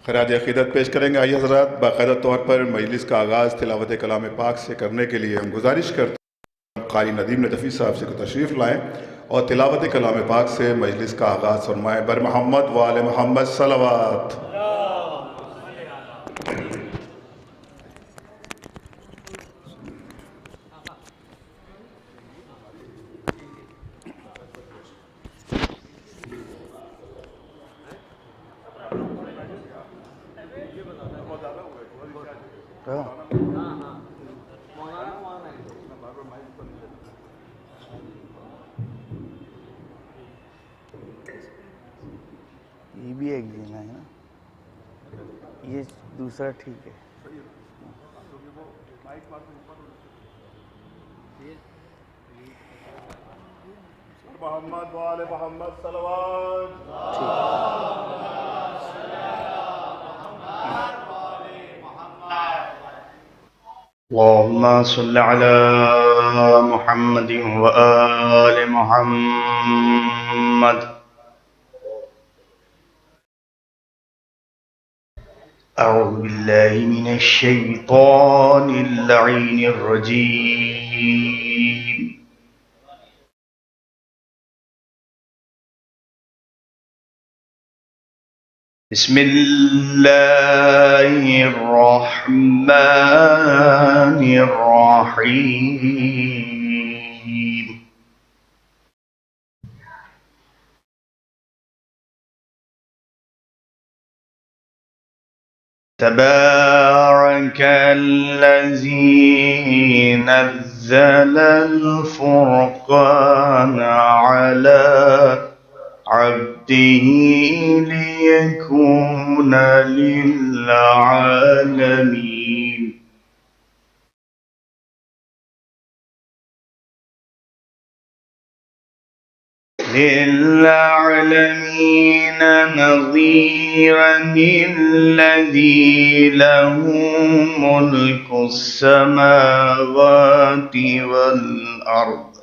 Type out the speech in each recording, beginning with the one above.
खराज अक़ीदत पेश करेंगे। आइए हज़रात, बाकायदा तौर पर मजलिस का आगाज़ तिलावत कलाम पाक से करने के लिए हम गुजारिश करते हैं क़ारी नदीम नदफ़ी साहब से तशरीफ़ लाएँ और तिलावत कलाम पाक से मजलिस का आगाज़ फरमाएँ। बर मोहम्मद व आले मोहम्मद सलवात। ये भी एक जीना है ना, ये दूसरा ठीक है। मोहम्मद वाले मोहम्मद सलवात। अल्लाहुम्मा सल्लि अला मुहम्मद व आले मुहम्मद। अऊज़ु बिल्लाहि मिनश शैतानिर लईनिर रजीम। बिस्मिल्लाहिर्रहमानिर्रहीम। तबारकल्लज़ी नज़्ज़लल फ़ुरक़ान अला अब्दिही लियकून लिल्आलमीन। नज़ीरा लिल्लज़ी लहू मुल्कुस समावाति वल अर्द।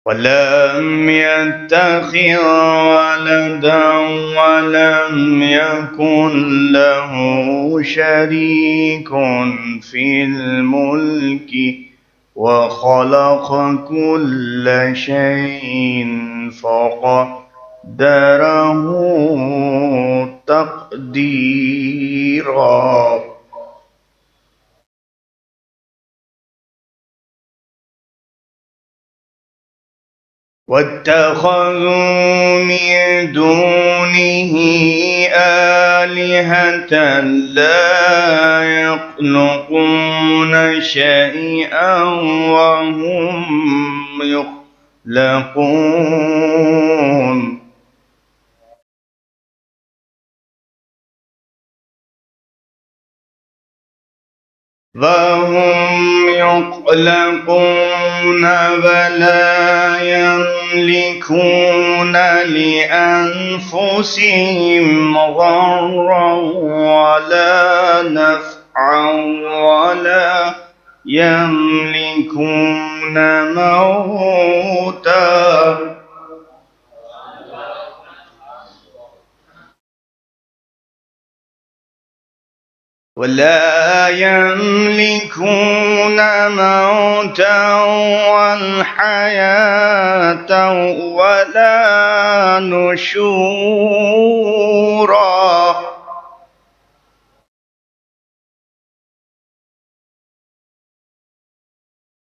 वलम यत्तखिज़ वलदन वलम यकुन लहू शरीकुन फिल मुल्कि वखलक़ कुल्ल शैइन फ़क़द्दरहू तक़दीरा। वत्तख़ज़ू मिन दूनिही आलिहतन ला यख़्लुक़ून शैअन वहुम यख़्लक़ून। वहुम यख़्लक़ून वला यमलिकून लिअन्फुसिहिम ज़र्रन वला नफ़अन वला यमलिकून मौता। वला यमलिकून मौता वल्हयात वला नुशूरा।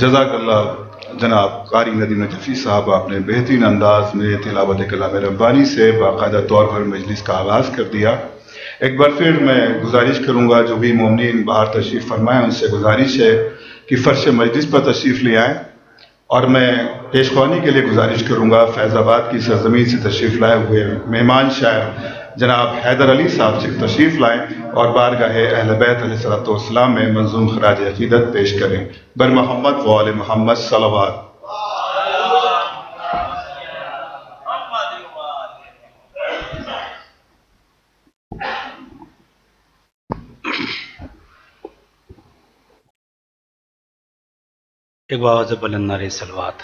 जज़ाकल्लाह जनाब कारी नदीम नजफ़ी साहब आपने बेहतरीन अंदाज में तिलावत कलाम रब्बानी से बाकायदा तौर पर मजलिस का आगाज़ कर दिया। एक बार फिर मैं गुजारिश करूँगा जो भी मोमिनीन बाहर तशरीफ़ फरमाएँ उनसे गुजारिश है कि फ़र्श मजलिस पर तशरीफ़ ले आएँ और मैं पेशवानी के लिए गुजारिश करूँगा फैज़ाबाद की सरज़मीन से तशरीफ़ लाए हुए मेहमान शायर जनाब हैदर अली साहब से तशरीफ़ लाएँ और बारगाह अहल बैत अलैहिस्सलाम में मंज़ूम खराज अक़ीदत पेश करें। बर मोहम्मद व आले मोहम्मद सलवात। एक बार से बुलंद नारे सलवात।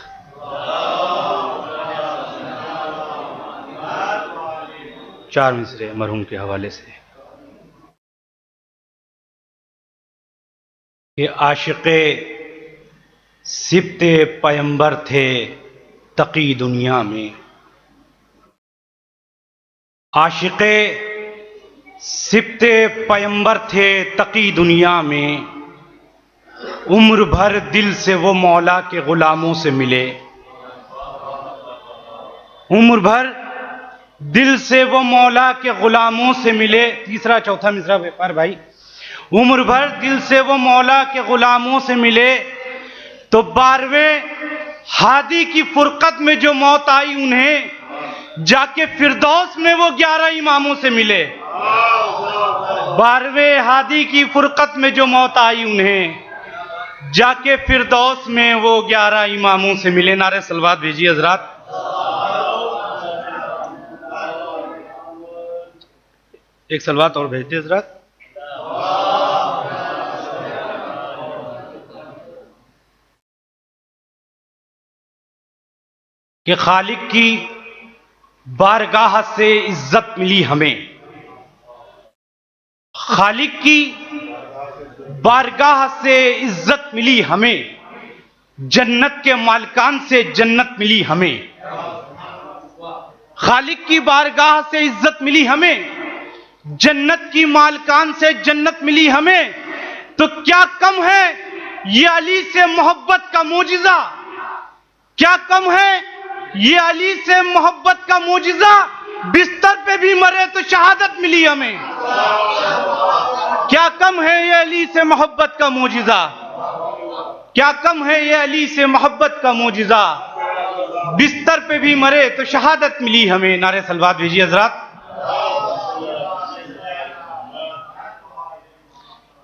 चार मिसरे मरहूम के हवाले से। कि आशिक़े सिब्ते पैगंबर थे तकी दुनिया में। आशिक़े सिब्ते पैगंबर थे तकी दुनिया में, उम्र भर दिल से वो मौला के गुलामों से मिले। उम्र भर दिल से वो मौला के गुलामों से मिले। तीसरा चौथा मिसरा व्यापार भाई। उम्र भर दिल से वो मौला के गुलामों से मिले, तो 12वें हादी की फुरकत में जो मौत आई उन्हें, जाके फिरदौस में वो 11 इमामों से मिले। 12वें हादी की फुरकत में जो मौत आई उन्हें, जाके फिरदौस में वो 11 इमामों से मिले। नारे सलवात भेजिए हजरात। एक सलवात और भेजते हजरात। कि खालिक की बारगाह से इज्जत मिली हमें। खालिक की बारगाह से इज्जत मिली हमें, जन्नत के मालिकान से जन्नत मिली हमें। खालिक की बारगाह से इज्जत मिली हमें, जन्नत की मालिकान से जन्नत मिली हमें। तो क्या कम है ये अली से मोहब्बत का मोजिजा? क्या कम है ये अली से मोहब्बत का मोजिजा? बिस्तर पे भी मरे तो शहादत मिली हमें। क्या कम है ये अली से मोहब्बत का मोजिजा? क्या कम है ये अली से मोहब्बत का मोजिजा? बिस्तर पे भी मरे तो शहादत मिली हमें। नारे सलवात भेजिए हजरात।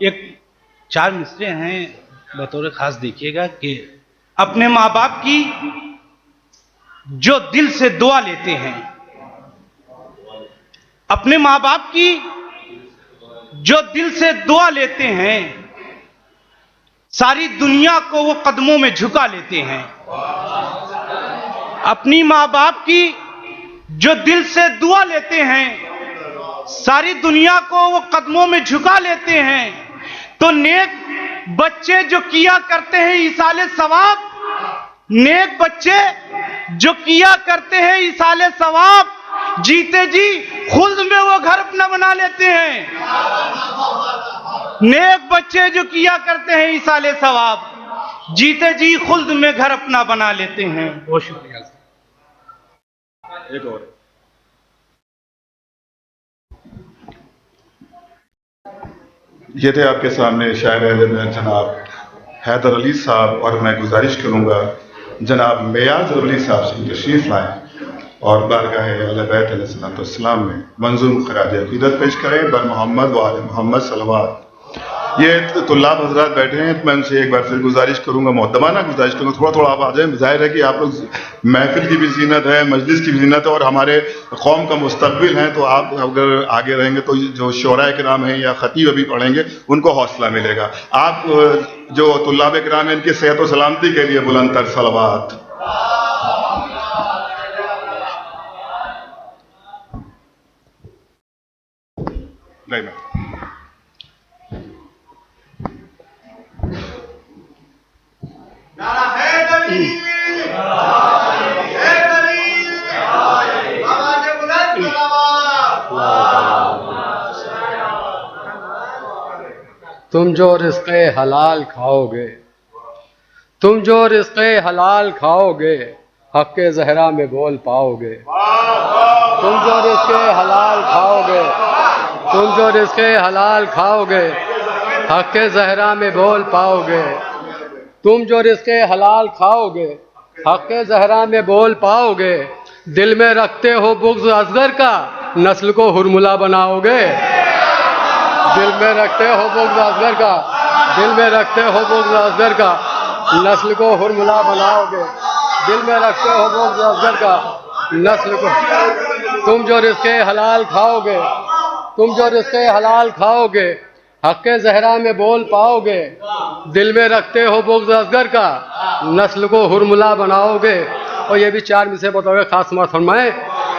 एक 4 मिसरे हैं, बतौर खास देखिएगा कि अपने माँ बाप की जो दिल से दुआ लेते हैं, अपने माँ बाप की जो दिल से दुआ लेते हैं, सारी दुनिया को वो कदमों में झुका लेते हैं। अपनी माँ बाप की जो दिल से दुआ लेते हैं, सारी दुनिया को वो कदमों में झुका लेते हैं। तो नेक बच्चे जो किया करते हैं इसाले सवाब, नेक बच्चे जो किया करते हैं इसाले सवाब, जीते जी खुल्द में वो घर अपना बना लेते हैं। नेक बच्चे जो किया करते हैं इसाले सवाब, जीते जी खुल्द में घर अपना बना लेते हैं। बहुत शुक्रिया। एक और ये थे आपके सामने शायर अहद जनाब हैदर अली साहब, और मैं गुजारिश करूँगा जनाब मेयाज अली साहब से तशरीफ़ लाएँ और बारगाह अहले बैत अलैहिस्सलाम में मंजूम खराज अक़ीदत पेश करें। बर मोहम्मद व आले मोहम्मद सलवात। ये तुल्लाब हजरात बैठे हैं, तो मैं उनसे एक बार फिर गुजारिश करूँगा, मुअद्दबाना गुजारिश करूँगा, थोड़ा थोड़ा आप आ जाए। ज़ाहिर है कि आप लोग महफिल की भी ज़ीनत है, मजलिस की भी ज़ीनत है, और हमारे कौम का मुस्तक़बिल हैं। तो आप अगर आगे रहेंगे तो जो शोराए किराम हैं या ख़तीब अभी पढ़ेंगे उनको हौसला मिलेगा। आप जो तुल्लाब किराम हैं, इनकी सेहत व सलामती के लिए बुलंद तर सलवात। नहीं मैं तुम जो रिज़्क़े हलाल खाओगे, तुम जो रिज़्क़े हलाल खाओगे, हक़्क़े ज़हरा में बोल पाओगे। तुम जो रिज़्क़े हलाल खाओगे, तुम जो रिज़्क़े हलाल खाओगे, हक़्क़े ज़हरा में बोल पाओगे। तुम जो रिज़्क़े हलाल खाओगे, हक़्क़े ज़हरा में बोल पाओगे। दिल में रखते हो बुग़्ज़ असग़र का, नस्ल को हुरमुला बनाओगे। दिल में रखते हो बुग़्ज़ असग़र का, दिल में रखते हो बुग़्ज़ असग़र का, नस्ल को हुरमुला बनाओगे। दिल में रखते हो बुग़्ज़ असग़र का, नस्ल को। तुम जो रिज़्क़े हलाल खाओगे, तुम जो रिज़्क़े हलाल खाओगे, हक़्क़े ज़हरा में बोल पाओगे। दिल में रखते हो बुग़्ज़ असग़र का, नस्ल को हुरमुला बनाओगे। और ये भी 4 मिसरे बताओगे, ख़ास मत फरमाएं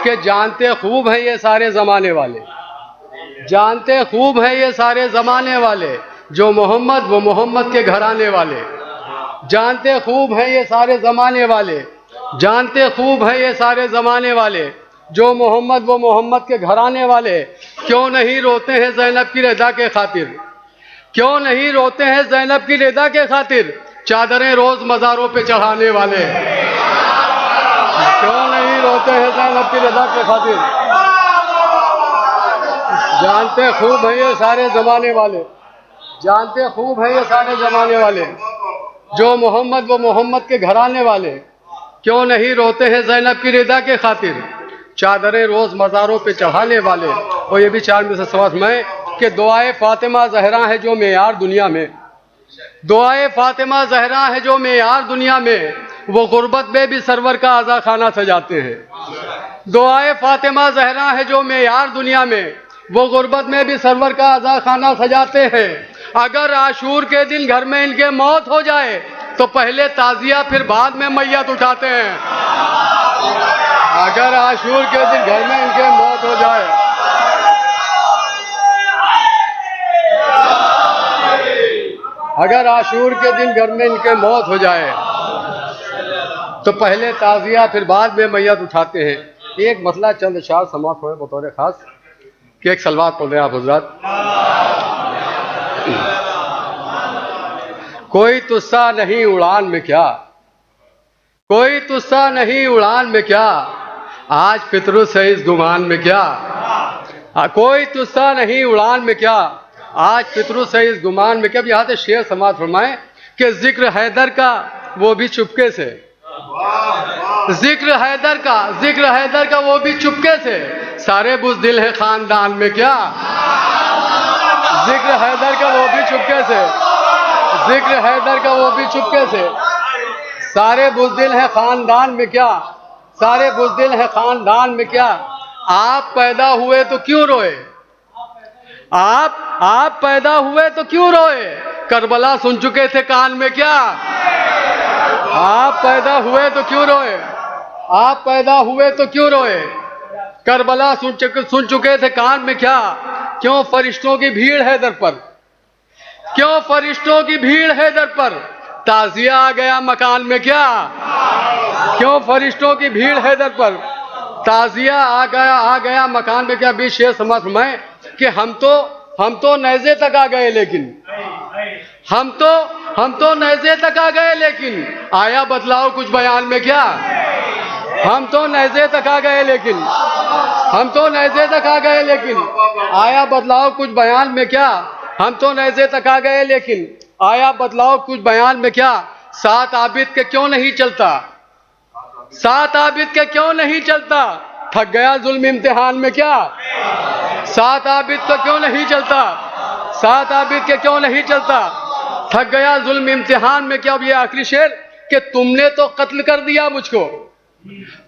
कि जानते खूब हैं ये सारे ज़माने वाले, जानते खूब हैं ये सारे ज़माने वाले, जो मोहम्मद वो मोहम्मद के घराने वाले, जानते खूब हैं ये सारे ज़माने वाले, जानते खूब हैं ये सारे ज़माने वाले, जो मोहम्मद वो मोहम्मद के घराने वाले, क्यों नहीं रोते हैं ज़ैनब की रज़ा के खातिर, क्यों नहीं रोते हैं ज़ैनब की रज़ा के खातिर, चादरें रोज़ मज़ारों पे चढ़ाने वाले, क्यों नहीं रोते हैं ज़ैनब की रज़ा के खातिर, जानते खूब हैं ये सारे ज़माने वाले, जानते खूब हैं ये सारे ज़माने वाले, जो मोहम्मद वो मोहम्मद के घराने वाले, क्यों नहीं रोते हैं ज़ैनब की रज़ा के खातिर, चादरें रोज़ मज़ारों पे चढ़ाने वाले। और ये भी 4 में से समझ में कि दुआए फ़ातिमा ज़हरा है जो मेयार दुनिया में, दुआए फ़ातिमा ज़हरा है जो मेयार दुनिया में, वो गुर्बत में भी सरवर का आज़ा खाना सजाते हैं। दुआए फ़ातिमा ज़हरा है जो मेयार दुनिया में, वो गुर्बत में भी सरवर का आज़ा खाना सजाते हैं। अगर आशूर के दिन घर में इनके मौत हो जाए तो पहले ताज़िया फिर बाद में मैयत उठाते हैं। अगर आशूर के दिन घर में इनके मौत हो जाए, अगर आशूर के दिन घर में इनके मौत हो जाए तो पहले ताज़िया फिर बाद में मैयत उठाते हैं। एक मसला चंद अशार समाप्त हुए बतौर खास कि एक सलवात पढ़ रहे हैं आप हज़रात। कोई तुस्सा नहीं उड़ान में क्या, कोई तुस्सा नहीं उड़ान में क्या, आज फितरुस है इस गुमान में क्या, कोई तुस्सा नहीं उड़ान में क्या, आज फितरुस है इस गुमान में क्या। अब यहाँ से शेर समाज फरमाए कि जिक्र हैदर का वो भी चुपके से, जिक्र हैदर का वो भी चुपके से, सारे बुज़दिल है खानदान में क्या, जिक्र हैदर का वो भी चुपके से, जिक्र हैदर का वो भी चुपके से, सारे बुज़दिल है खानदान में क्या, सारे बुज़दिल है खानदान में क्या। आप पैदा हुए तो क्यों रोए, आप पैदा हुए तो क्यों रोए, करबला सुन चुके थे कान में क्या, आप पैदा हुए तो क्यों रोए, आप पैदा हुए तो क्यों रोए, करबला सुन चुके थे कान में क्या। क्यों फरिश्तों की भीड़ है दर पर, क्यों फरिश्तों की भीड़ है दर पर, ताज़िया आ गया मकान में क्या, क्यों फरिश्तों की भीड़ है दर पर, ताज़िया आ गया मकान में क्या। बीच शेर समझ में कि हम तो नेज़े तक आ गए, लेकिन हम तो नेज़े तक आ गए, लेकिन आया बदलाव कुछ बयान में क्या। हम तो नेज़े तक आ गए लेकिन, हम तो नेज़े तक आ गए लेकिन आया बदलाव कुछ बयान में क्या। हम तो नेज़े तक आ गए लेकिन आया बदलाव कुछ बयान में क्या। सात आबिद के क्यों नहीं चलता, सात आबिद के क्यों नहीं चलता, थक गया जुल्म इम्तिहान में क्या। सात आबिद को क्यों नहीं चलता, सात आबिद के क्यों नहीं चलता, थक गया जुल्म इम्तिहान में क्या। अब ये आखिरी शेर कि तुमने तो कत्ल कर दिया मुझको,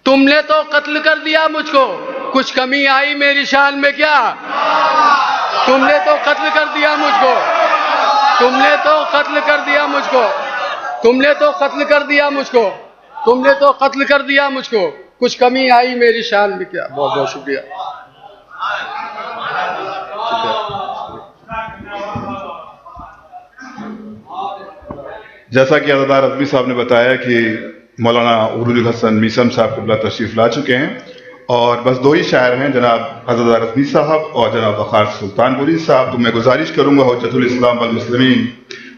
तुमने तो कत्ल कर दिया मुझको, कुछ कमी आई मेरी शान में क्या। तुमने तो कत्ल कर दिया मुझको, तुमने तो कत्ल कर दिया मुझको, तुमने तो कत्ल कर दिया मुझको, तुमने तो कत्ल कर दिया मुझको, कुछ कमी आई मेरी शान में क्या। बहुत बहुत शुक्रिया। जैसा कि अज़ादार अज़मी साहब ने बताया कि मौलाना उरूजुल हसन मीसम साहब क़िबला तशरीफ़ ला चुके हैं और बस दो ही शायर हैं, जनाब अज़ादार अज़मी साहब और जनाब वक़ार सुल्तानपुरी साहब। तो मैं गुजारिश करूँगा हुज्जतुल इस्लाम वल मुस्लिमीन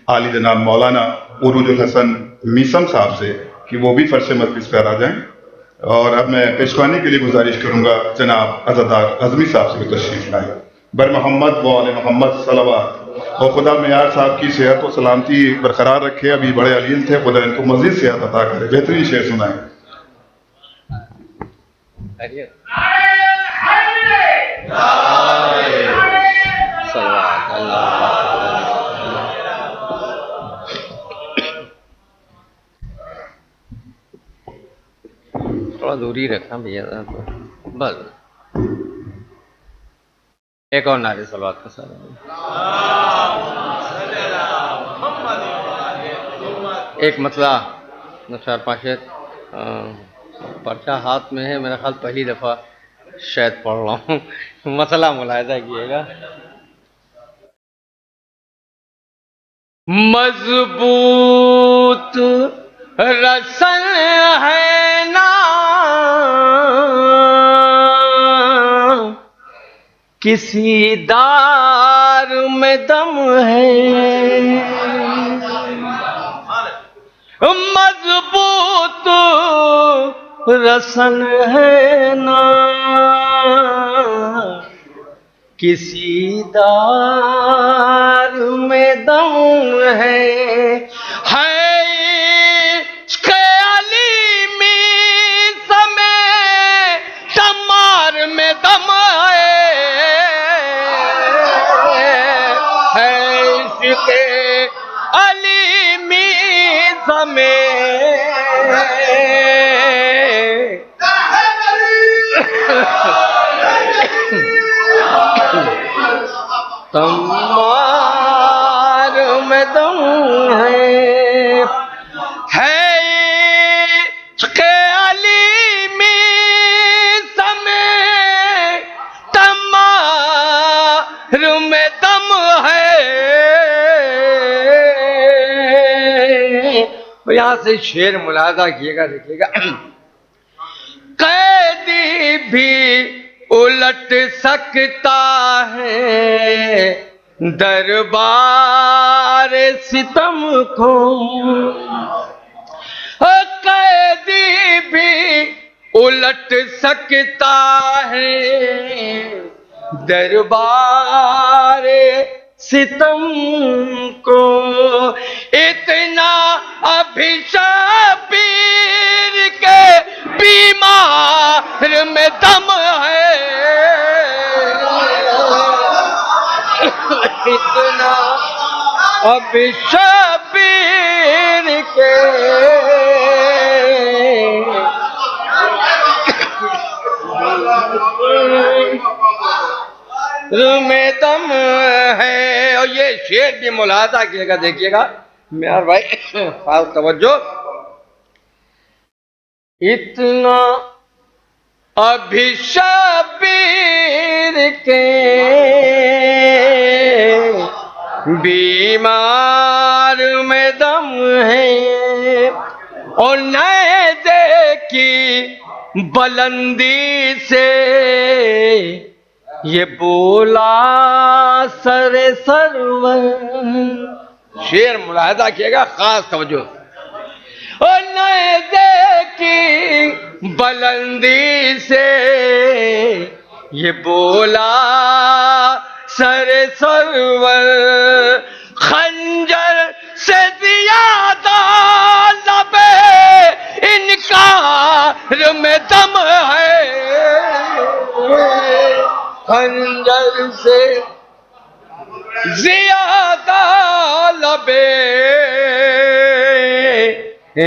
आली जनाब मौलाना उरूजुल हसन मीसम साहब से कि वो भी फ़र्श मजलिस पर आ जाएँ। और अब मैं पेशवानी के लिए गुजारिश करूँगा जनाब अज़ादार अज़मी साहब से भी तशरीफ़ लाएँ। बर मोहम्मद व आले मोहम्मद सलवात। और खुदा मियार साहब की सेहत और सलामती बरकरार रखे। अभी बड़े अलीम थे, खुदा इनको मज़ीद सेहत अता करे। बेहतरीन शेर सुनाएं। थोड़ा दूरी रखना भैया, तो बस एक और नारे सलवात का सारा। एक मतला 4-5 पर्चा हाथ में है, मेरा ख्याल पहली दफ़ा शायद पढ़ रहा हूँ, मसला मुलाहिज़ा कीजिएगा। मजबूत रसन है ना, किसी दार में दम है। मजबूत रसन है ना, किसी दार में दम है अलीमी समय तमार में दम है इसके अलीमी समय तमार में दम है इसके अलीमी समय तमार में दम है। तो यहां से शेर मुलाजा किएगा, देखिएगा। कैदी भी उलट सकता है दरबार सितम को, कैदी भी उलट सकता है दरबार सितम को। इतना अभिशापीर के बीमार में दम है, इतना अभिशापीर के में दम है। और ये शेर भी मुलाजा किएगा, देखिएगा मेरा भाई, खास तवज्जो। इतना अभिशापीर के बीमार में दम है, और नए देखी बुलंदी से ये बोला सरे सरवर। शेर मुलाहिदा किएगा, खास तवज्जो। और नए देखी बुलंदी से ये बोला सरे सरवर, खंजर से ज्यादा लबे इनकार में दम है, खंजर से ज्यादा लबे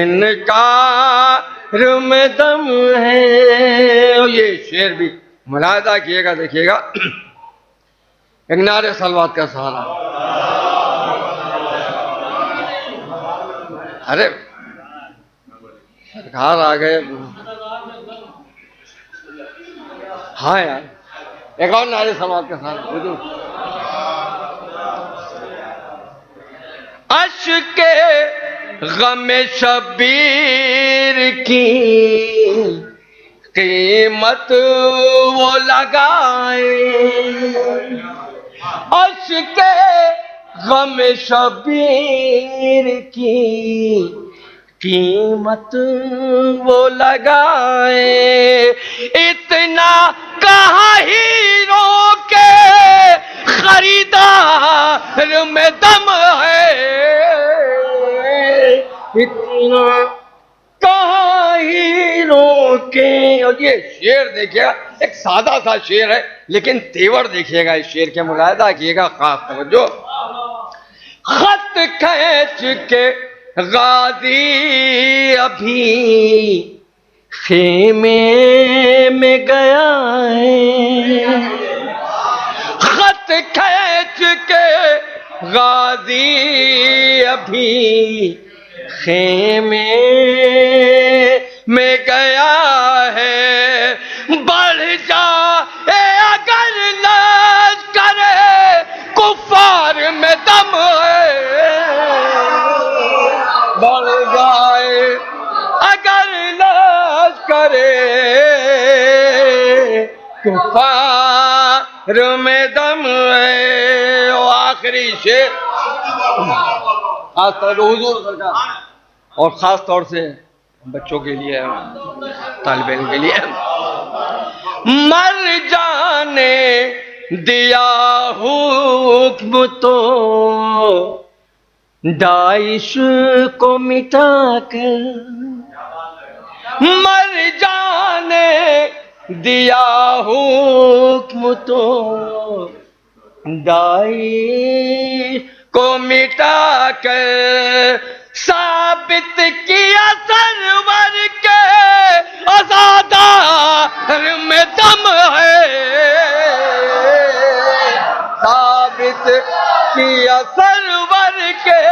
इनकार में दम है। और ये शेर भी मुलाहिदा किएगा, देखिएगा। एक नारे सलवात का सहारा। अरे सरकार आ गए। हाँ यार, एक और नारे सलवात का सहारा। अश्के गम शबीर की कीमत वो लगाए, अश्के गम शबीर की कीमत वो लगाए। इतना कहाँ हीरो के खरीदार में दम है, इतना कहाँ हीरो के। और ये शेर देखिएगा, एक सादा सा शेर है, लेकिन तेवर देखिएगा इस शेर के, मुलाहिदा किएगा, खास तवज्जो। खत खींच के गाजी अभी खेमे में गया है, खत खींच के गाजी अभी खेमे में गया है। बढ़ जाए अगर लश्कर कुफार में दम है, जोरे कुफार में दम है। और आखिरी शेर खास तौर पे हुजूर सरकार और खास तौर से बच्चों के लिए, तालिब इल्म के लिए, मर जाने दिया हुक्म तो दाइश को मिटा कर, मर जाने दिया हुक्म तो दाइश को मिटा कर, साबित किया सरवर के अज़ादार में दम है। साबित किया सरवर के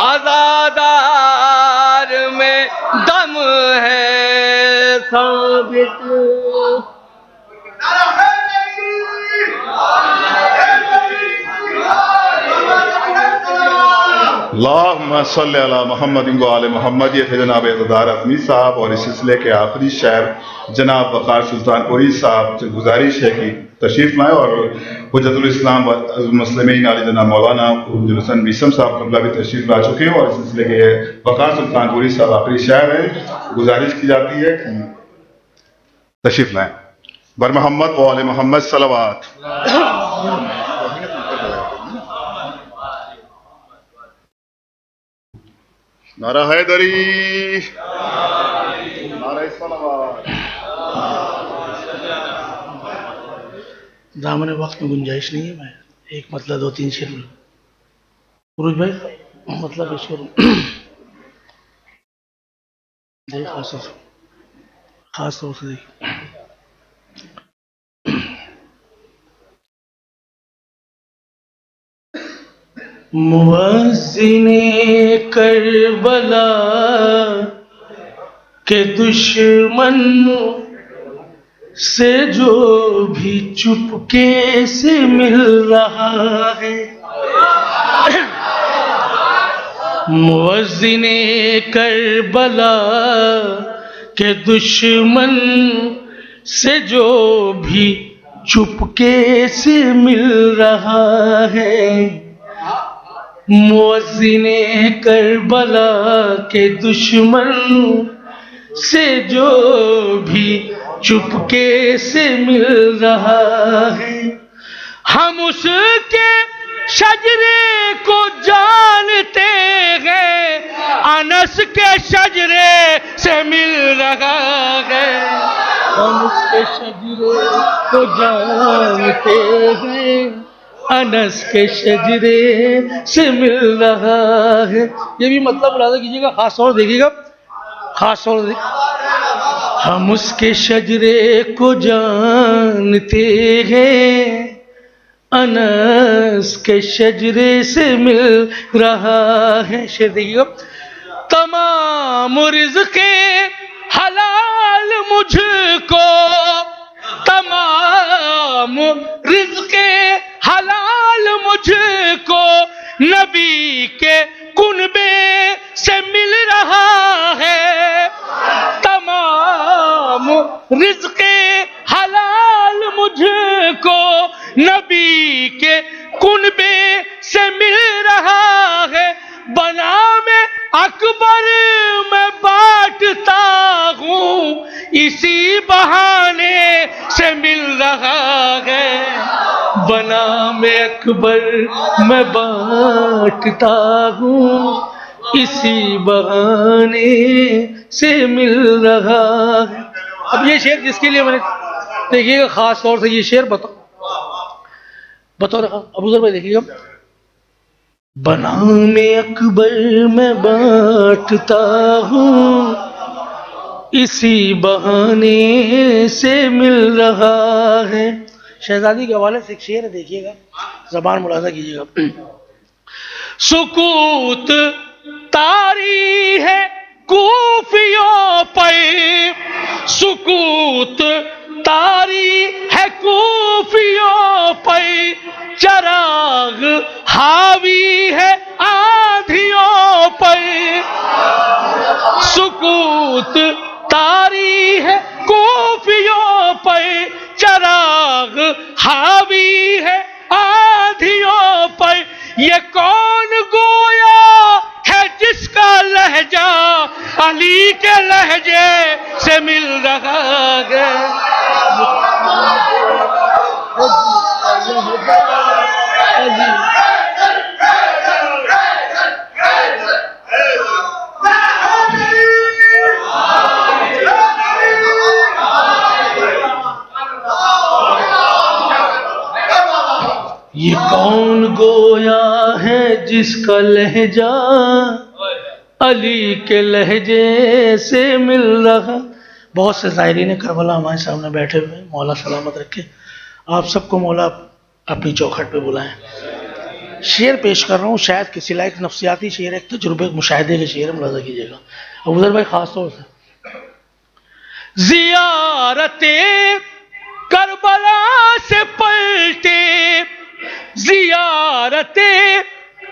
अज़ादार में दम है। साबित अल्लाहुम्मा सल्लि अला मुहम्मद व आले मोहम्मद। ये थे जनाब इक़्तिदार अज़मी साहब और इस सिलसिले के आखिरी शायर जनाब वक़ार सुल्तानपुरी साहब से गुजारिश है कि तशरीफ़ लाएँ और हुज्जतुल इस्लाम व मुस्लिमीन आली जनाब मौलाना उर्जुल हसन बीसम साहब कबला भी तशरीफ़ ला चुके हैं और इस सिलसिले के वक़ार सुल्तानपुरी साहब आखिरी शायर हैं। गुजारिश की जाती है कि तशरीफ़ लाएँ। बर मोहम्मद व आले मोहम्मद सलवात। नारा हैदरी, नारा सलावत। दामन वक्त में गुंजाइश नहीं है। मैं एक मतलब 2-3 शेर पुरुष भाई मतलब शेर देख खास तौर से देखिए। मुअज़्ज़िने करबला के दुश्मन से जो भी चुपके से मिल रहा है, मुअज़्ज़िने करबला के दुश्मन से जो भी चुपके से मिल रहा है, मुअज़्ज़िने करबला के दुश्मन से जो भी चुपके से मिल रहा है, हम उसके शजरे को जानते हैं, अनस के शजरे से मिल रहा है। हम उसके शजरे को जानते हैं, अनस के शजरे से मिल रहा है। ये भी मतलब मुलाज़ा कीजिएगा, खास तौर देखिएगा, खास तौर हम उसके शजरे को जानते हैं, अनस के शजरे से मिल रहा है। शेर देखिएगा। तमाम रिज़्क़े हलाल मुझको, तमाम रिज़्क़े हलाल मुझको नबी के कुनबे से मिल रहा है। तमाम रिज़्क़े हलाल मुझको नबी के कुनबे से मिल रहा है। बना में अकबर में बांटता हूँ, इसी बहाने से मिल रहा है। बना में अकबर में बांटता हूँ, इसी बहाने से मिल रहा है। अब ये शेर जिसके लिए मैंने देखिएगा, खास तौर से ये शेर बतौर अबूज़र भाई देखिएगा। बना में अकबर में बांटता हूँ, इसी बहाने से मिल रहा है। शहजादी के हवाले से एक शेर है, देखिएगा, ज़बान मुलाज़ा कीजिएगा। सुकूत तारी है कूफियों पर, सुकूत तारी है कूफियों पर, चराग हावी है आंधियों पर। सुकूत अली। ये कौन गोया है जिसका लहजा अली के लहजे से मिल रहा। बहुत से ज़ायरीन करबला हमारे सामने बैठे हुए हैं, मौला सलामत रखे। आप सबको मौला अपनी चौखट पे बुलाएं। शेर पेश कर रहा हूँ, शायद किसी लायक नफ्सियाती शेर, एक तजुर्बे मुशाहिदे के शेर मुलाजा कीजिएगा। अबूजर भाई खास तौर से ज़ियारते करबला से पलटे, ज़ियारते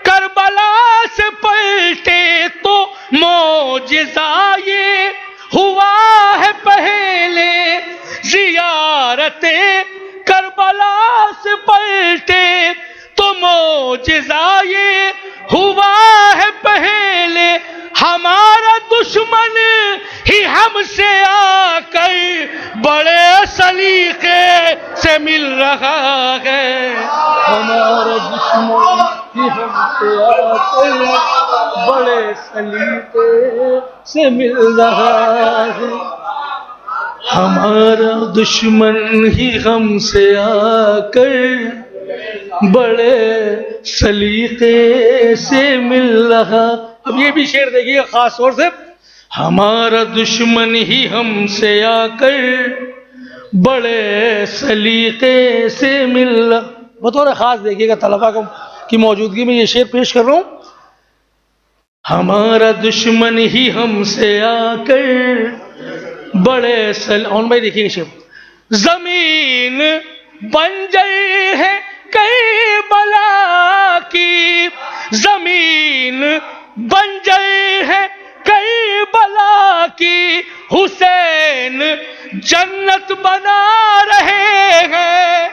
करबला से पलटे तो मौजिज़ा ये हुआ है पहले। ज़ियारते करबला से पलटे तो मौजिज़ा ये हुआ है पहले। हमारा दुश्मन ही हमसे आकर बड़े सलीके से मिल रहा है। हमारा दुश्मन ही हमसे आकर बड़े सलीके से मिल रहा है। हमारा दुश्मन ही हमसे आकर बड़े सलीके से मिल रहा। अब ये भी शेर देखिएगा खास तौर से, हमारा दुश्मन ही हमसे आकर बड़े सलीके से मिल रहा। बतौर खास देखिएगा तलबा की मौजूदगी में ये शेर पेश कर रहा हूँ। हमारा दुश्मन ही हमसे आकर बड़े ऑन भाई देखिएगा शेर। जमीन बंजर है कई बला की, जमीन बंजर है कई बला की, हुसैन जन्नत बना रहे हैं।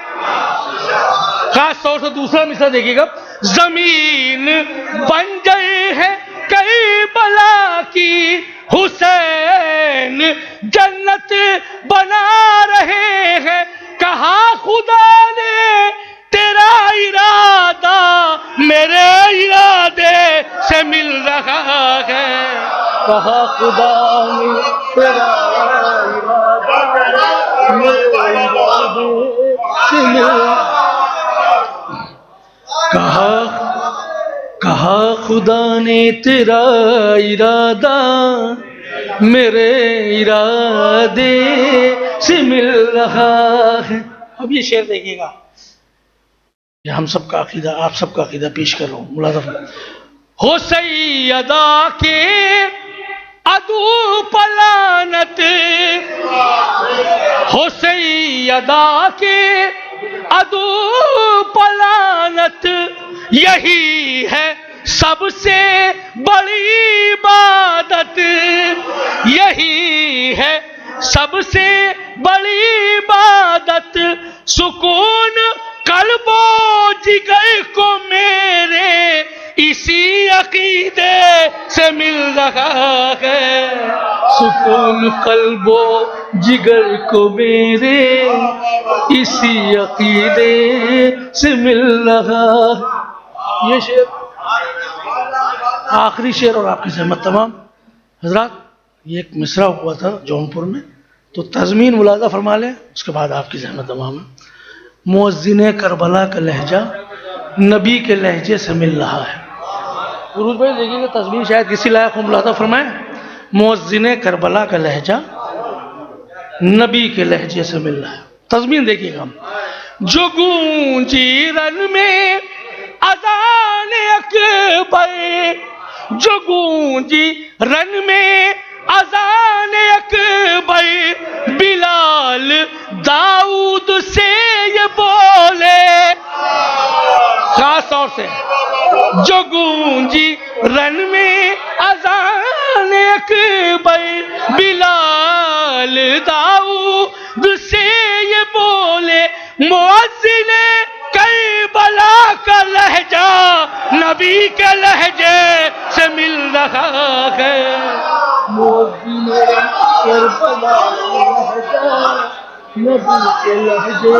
खास तौर से दूसरा मिसरा देखिएगा, जमीन बंजर है कई बला की, हुसैन जन्नत बना रहे हैं। कहा खुदा ने तेरा इरादा मेरे इरादे से मिल रहा है। कहा खुदा ने तेरा इरादा मेरे इरादे से मिल कहा खुदा ने तेरा इरादा मेरे इरादे से मिल रहा है। अब ये शेर देखिएगा, ये हम सबका अकीदा, आप सबका अकीदा पेश कर रहा हूँ। मुलाज़ा हो सैयदा के अदू पलानत, हो सैयदा के अदू पलानत, यही है सबसे बड़ी इबादत, यही है सबसे बड़ी इबादत। सुकून कल्बो जिगर को मेरे इसी अकीदे से मिल रहा है। सुकून कल्बो जिगर को मेरे इसी अकीदे से मिल रहा। ये शेर आखिरी शेर और आपकी सहमत तमाम हजरात। ये एक मिसरा हुआ था जौनपुर में, तो तज़मीन मुलाज़ा फरमा लें, उसके बाद आपकी सहमत तमाम है। मुअज़्ज़िन करबला का लहजा नबी के लहजे से मिल रहा है। गुरुज भाई देखिएगा तज़मीन शायद किसी लायक हो, मुलाज़ा फरमाएं। मुअज़्ज़िन करबला का लहजा नबी के लहजे से मिल रहा है। तज़मीन देखिएगा, जो गूंजी रन में अज़ान अकबर, जो गूंजी रन में अज़ान अकबर, बिलाल दाऊद से ये बोले। खास तौर से जो गूंजी रन में अज़ान अकबर, बिलाल दाऊद से ये बोले। मुअज़्ज़िन करबला का लहजा नबी के लहजे से मिल रहा है। मुअज़्ज़िन करबला का लहजा नबी के लहजे।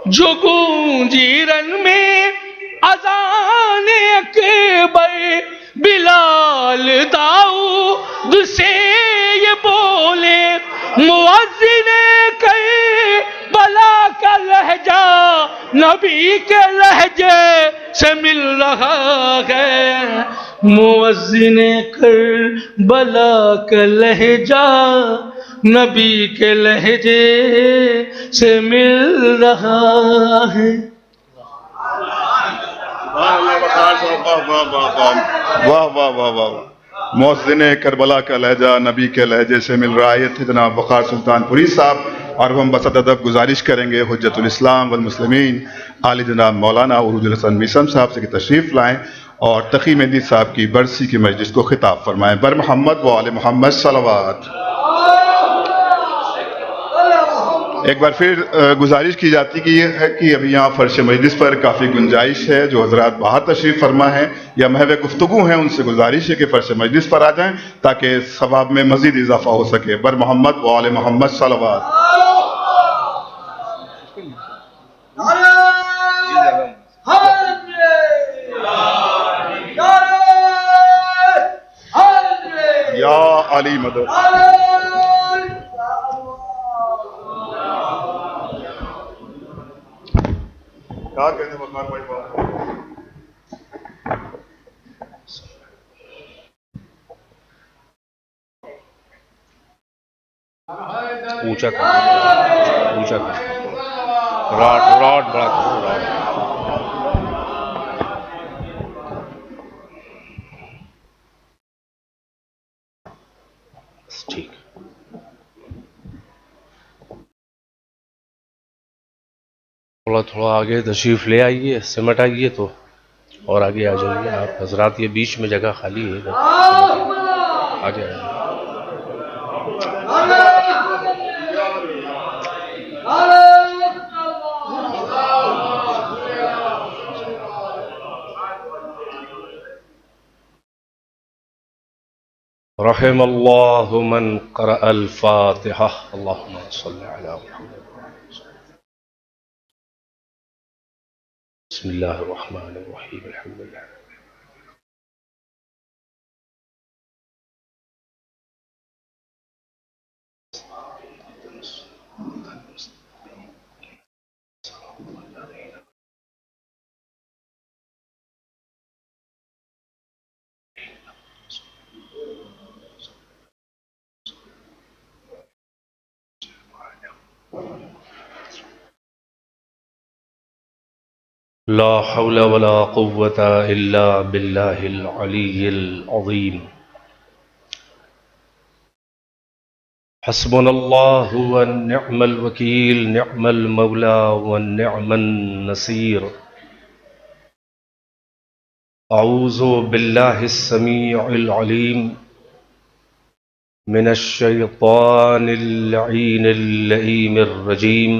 जो गूंजी रन में अज़ान अकबर, बिलाल दाऊद से ये बोले मुअज्जिन करबला का लहजा नबी के लहजे से मिल रहा है। मुअज्जिन करबला का लहजा नबी के लहजे से मिल रहा है। वाह वाह वाह वाह। मुअज्जिन करबला का लहजा नबी के लहजे से मिल रहा है। ये थे जनाब वक़ार सुल्तानपुरी साहब। और हम बसत अदब गुजारिश करेंगे हुज्जतुल इस्लाम वल मुस्लिमीन आली जनाब मौलाना उरूजुल हसन मीसम साहब से कि तशरीफ़ लाएँ और तक़ी मेहंदी साहब की बरसी की मजलिस को खिताब फरमाएँ। बर मोहम्मद व आले मोहम्मद सलवात। एक बार फिर गुजारिश की जाती कि ये है कि अभी यहाँ फर्श मजलिस पर काफ़ी गुंजाइश है। जो हजरात बाहर तशरीफ़ फरमा है या महव गुफ्तगू हैं, उनसे गुजारिश है कि फर्श मजलिस पर आ जाएं ताकि सवाब में मज़ीद इजाफा हो सके। बर मोहम्मद व आले मोहम्मद सलवात। या अली मदद। क्या कहते हैं वक़ार भाई बात? ऊंचा कर, ऊंचा कर, रॉड रॉड बड़ा करो, रॉड। ठीक, थोड़ा थोड़ा आगे तशरीफ ले आइए, सिमट आइए तो और आगे आ जाइए आप हजरात। ये बीच में जगह खाली है, इधर आगे आइए। रहमल्लाहु मन क़रअल फ़ातिहा। अल्लाहुम्मा सल्लि अला मुहम्मद। बिस्मिल्लाहिर रहमानिर रहीम। अल्हम्दुलिल्लाह। ला हौला वला कुव्वता इल्ला बिल्लाहिल अलिय्यिल अज़ीम। हस्बुनल्लाहु व निअमल वकील, निअमल मौला व निअमन नसीर। अऊज़ु बिल्लाहिस समीउल अलीम मिनश शैतानिर लईनिर लईमिर रजीम।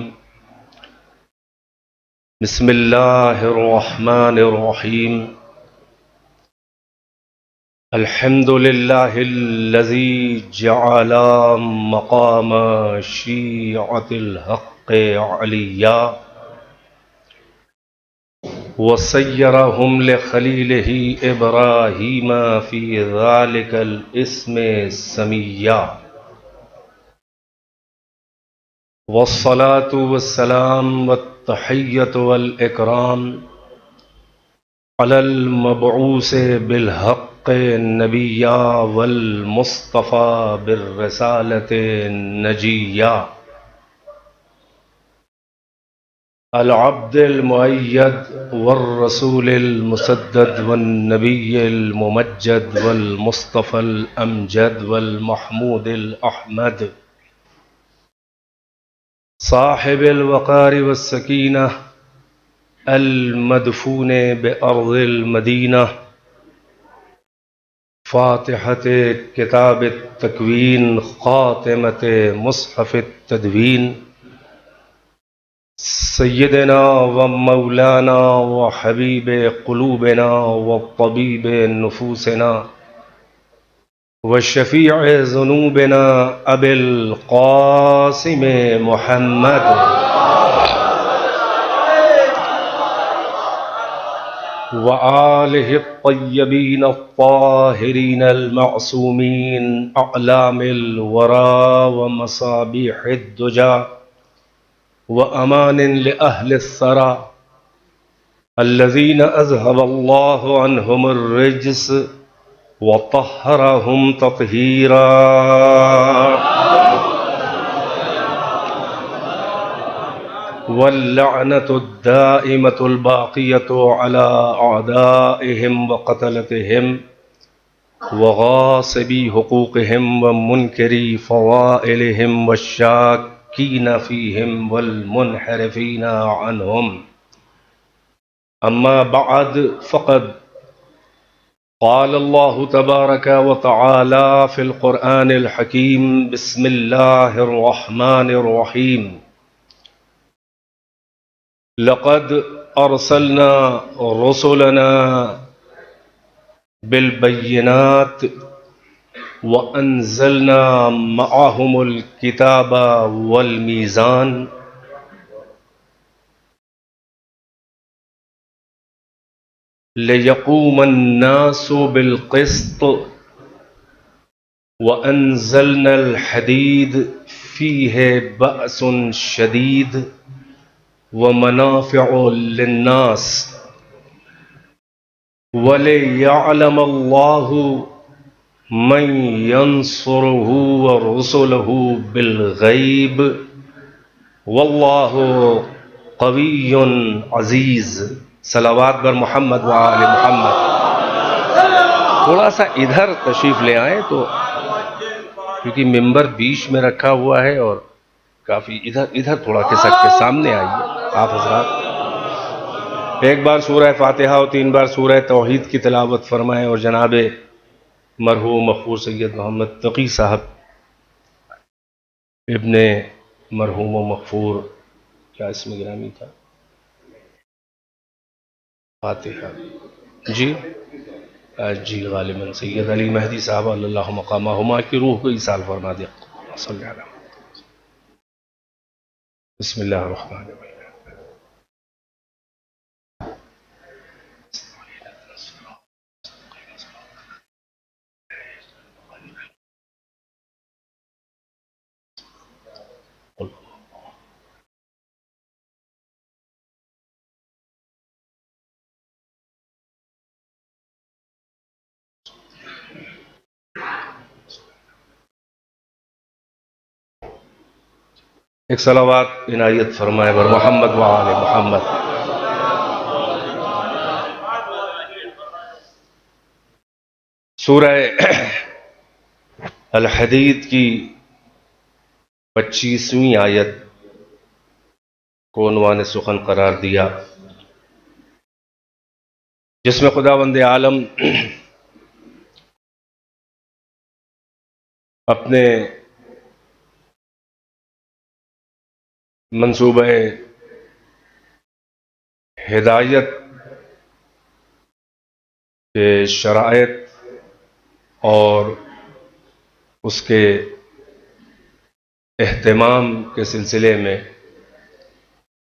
बिस्मिल्लाहिर रहमानिर रहीम। अल्हम्दुलिल्लाहिल्लज़ी जअला मक़ाम शीअतिल हक़्क़ अलिय्या व सय्यरहुम लिखलीलिही इब्राहीम फ़ी ज़ालिकल इस्मि समय्या। वस्सलातु वस्सलाम वत्तहिय्यतु वल इकराम अलल मबऊस बिल हक़्क़ नबिय्या वल मुस्तफ़ा बिर रिसालत नजिय्या। अल अब्दिल मुअय्यद वर रसूलिल मुसद्दद वन नबिय्यिल मुमज्जद वल मुस्तफ़ल अमजद वल महमूदिल अहमद साहिबिल वक़ार वस्सकीना अल मदफून बिअर्ज़िल मदीना। फ़ातिहत किताब तकवीन, ख़ातिमत मुसहफ़ तदवीन। सय्यदना व मौलाना व हबीब क़ुलूबना व तबीब नुफूसना व शफ़ीअ ज़ुनूबना अबिल क़ासिम मुहम्मद व आलिहि तय्यबीन ताहिरीन अलमासूमीन अअलामिल वरा व मसाबिहिद दुजा व अमानिन लिअहलिस सरा अल्लज़ीना अज़हबल्लाहु अन्हुमुर रिज्स व तहहरहुम तत्हीरा। वल्लअनतु दाइमतुल बाक़ियतु अला अअदाइहिम व क़तलतिहिम व गासिबी हुकूक़िहिम व मुनकरी फ़वाइलिहिम व शाक्कीना फ़ीहिम वल मुनहरिफ़ीना अन्हुम। अम्मा बअद फ़क़द क़ाल अल्लाहु तबारक व तआला फ़िल क़ुरआनिल हकीम बिस्मिल्लाहिर रहमानिर रहीम लक़द अरसलना रसूलना बिल बय्यिनात व अंज़लना मअहुमुल किताबा वल मीज़ान लियक़ूमन नासु बिल क़िस्त व अंज़लनल हदीद फ़ीहि बअसुन शदीद व मनाफ़िउ लिन्नास व लियअलमल्लाहु मन यंसुरुहु व रुसुलहु बिल गैब वल्लाहु क़विय्युन अज़ीज़। सलावात बर मोहम्मद व आले मोहम्मद। थोड़ा सा इधर तशरीफ़ ले आए तो, क्योंकि मिंबर बीच में रखा हुआ है और काफ़ी इधर थोड़ा खिसक के सामने आइए आप हज़रात। एक बार सूरह फातिहा और 3 बार सूरह तौहीद की तिलावत फरमाएं और जनाब मरहूम मग़फ़ूर सैयद मोहम्मद तक़ी साहब इब्ने मरहूम मग़फ़ूर, क्या इसमें गिरामी था, फातिहा जी जी गालिबन सैयद अली महदी साहब अल्लाहु मक़ामहुमा की रूह को ईसाल फरमा दिया। बिस्मिल्लाहिर्रहमानिर्रहीम। एक सलावात इनायत फरमाए बर मोहम्मद व आले मोहम्मद। सूरह अल हदीद की 25वीं आयत को उन्वान सुखन करार दिया, जिसमें खुदावंद आलम अपने मंसूबे हिदायत के शराइत और उसके एहतमाम के सिलसिले में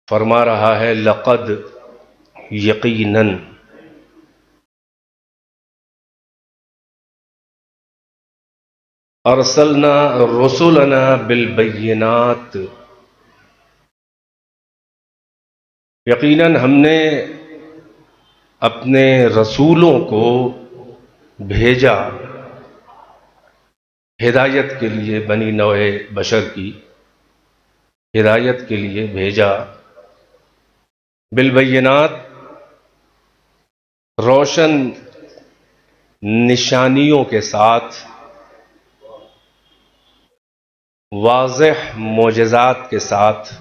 फरमा रहा है, लक़द यकीनन अरसलना रसूलना बिल बय्यिनात, यकीनन हमने अपने रसूलों को भेजा हिदायत के लिए, बनी नौए बशर की हिदायत के लिए भेजा। बिलबय्यिनात रोशन निशानियों के साथ, वाज़ेह मोजज़ात के साथ,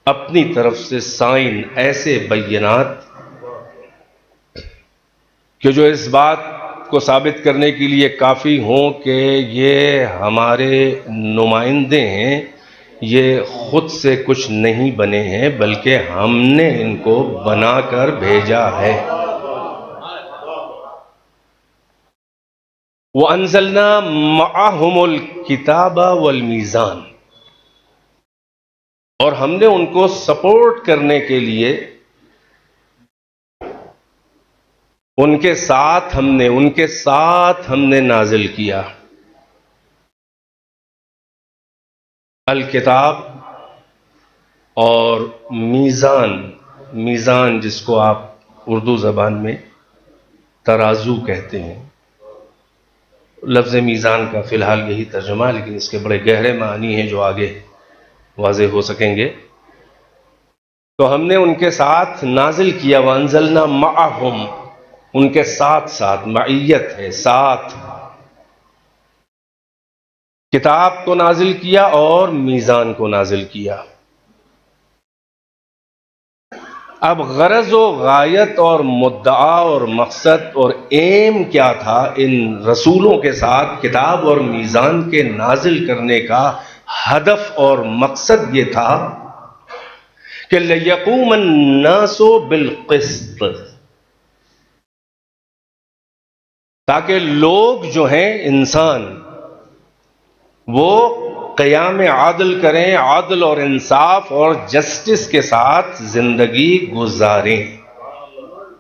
अपनी तरफ से साइन ऐसे बय्यनात कि जो इस बात को साबित करने के लिए काफ़ी हों कि ये हमारे नुमाइंदे हैं, ये खुद से कुछ नहीं बने हैं बल्कि हमने इनको बनाकर भेजा है। व अंज़लना मअहुमुल किताबा वल मीज़ान, और हमने उनको सपोर्ट करने के लिए उनके साथ हमने नाजिल किया। अल किताब और मीज़ान जिसको आप उर्दू ज़बान में तराजू कहते हैं। लफ्ज़ मीज़ान का फ़िलहाल यही तर्जुमा, लेकिन इसके बड़े गहरे मानी हैं जो आगे वाज़ेह हो सकेंगे। तो हमने उनके साथ नाजिल किया, वअंज़लना मअहुम, उनके साथ साथ, मइयत है साथ, किताब को नाजिल किया और मीज़ान को नाजिल किया। अब गरज व गायत और मुद्दा और मकसद और एम क्या था इन रसूलों के साथ किताब और मीज़ान के नाजिल करने का? हदफ और मकसद ये था कि लियक़ूमन नासु बिलक़िस्त, ताकि लोग जो हैं इंसान वो क़याम आदल करें, आदल और इंसाफ और जस्टिस के साथ जिंदगी गुजारें,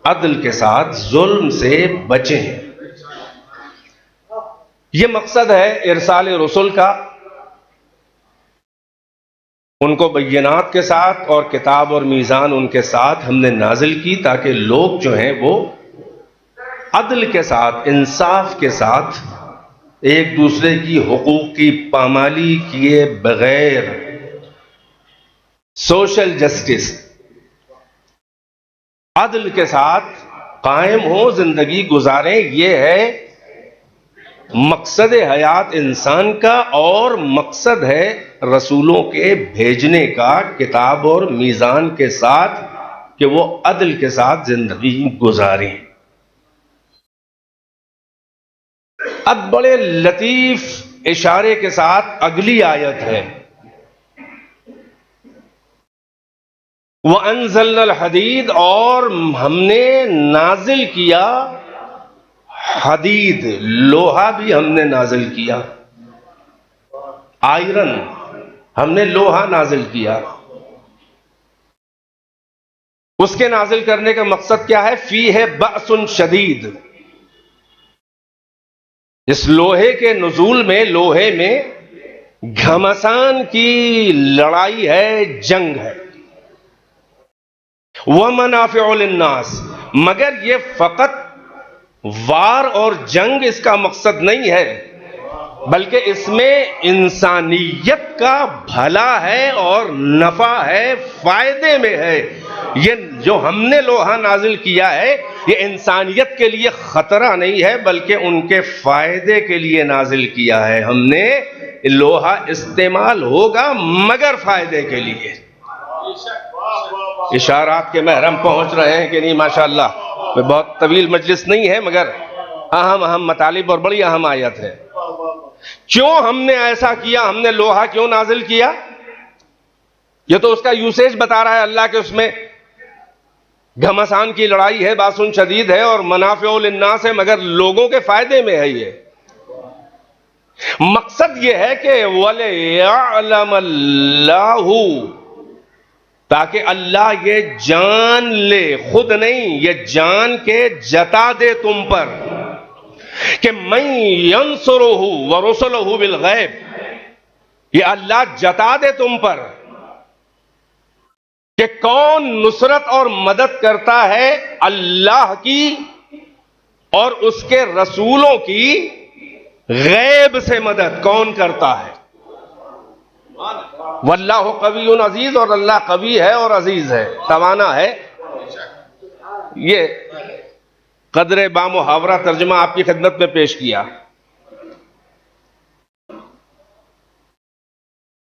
अदल के साथ जुल्म से बचें। यह मकसद है इरसाल रसूल का। उनको बय्यनात के साथ और किताब और मीज़ान उनके साथ हमने नाजिल की, ताकि लोग जो हैं वो अदल के साथ, इंसाफ के साथ, एक दूसरे की हुकूक की पामाली किए बगैर सोशल जस्टिस, अदल के साथ कायम हो, जिंदगी गुजारें। यह है मकसद हयात इंसान का, और मकसद है रसूलों के भेजने का किताब और मीज़ान के साथ, कि वो अदल के साथ जिंदगी गुजारें। अब बड़े लतीफ इशारे के साथ अगली आयत है, वअंज़लनल हदीद, और हमने नाजिल किया हदीद, लोहा भी हमने नाजिल किया, आयरन, हमने लोहा नाजिल किया। उसके नाजिल करने का मकसद क्या है? फी है बअसुन शदीद, इस लोहे के नुज़ूल में, लोहे में घमासान की लड़ाई है, जंग है। व मनाफ़िउ लिन्नास, मगर यह फकत वार और जंग इसका मकसद नहीं है, बल्कि इसमें इंसानियत का भला है और नफा है, फायदे में है। ये जो हमने लोहा नाजिल किया है, ये इंसानियत के लिए खतरा नहीं है, बल्कि उनके फायदे के लिए नाजिल किया है हमने। लोहा इस्तेमाल होगा मगर फायदे के लिए। इशारात के महरम पहुंच रहे हैं कि नहीं? माशाअल्लाह। बहुत तवील मजलिस नहीं है, मगर अहम मतालिब और बड़ी अहम आयत है। क्यों हमने ऐसा किया? हमने लोहा क्यों नाजिल किया? यह तो उसका यूसेज बता रहा है अल्लाह के, उसमें घमासान की लड़ाई है, बासुन शदीद है और मनाफ़िउ लिन्नास है, मगर लोगों के फायदे में है। ये मकसद यह है कि वलयअलमल्लाहु, ताकि अल्लाह ये जान ले, खुद नहीं, ये जान के जता दे तुम पर, कि मैं यंसुरुहु व रुसुलुहु बिल गैब, ये अल्लाह जता दे तुम पर कि कौन नुसरत और मदद करता है अल्लाह की और उसके रसूलों की गैब से मदद कौन करता है। वल्लाहु कवियुन अजीज, और अल्लाह कवी है और अजीज है, तवाना है। ये कदरे बामुहावरा तर्जुमा आपकी खिदमत में पेश किया।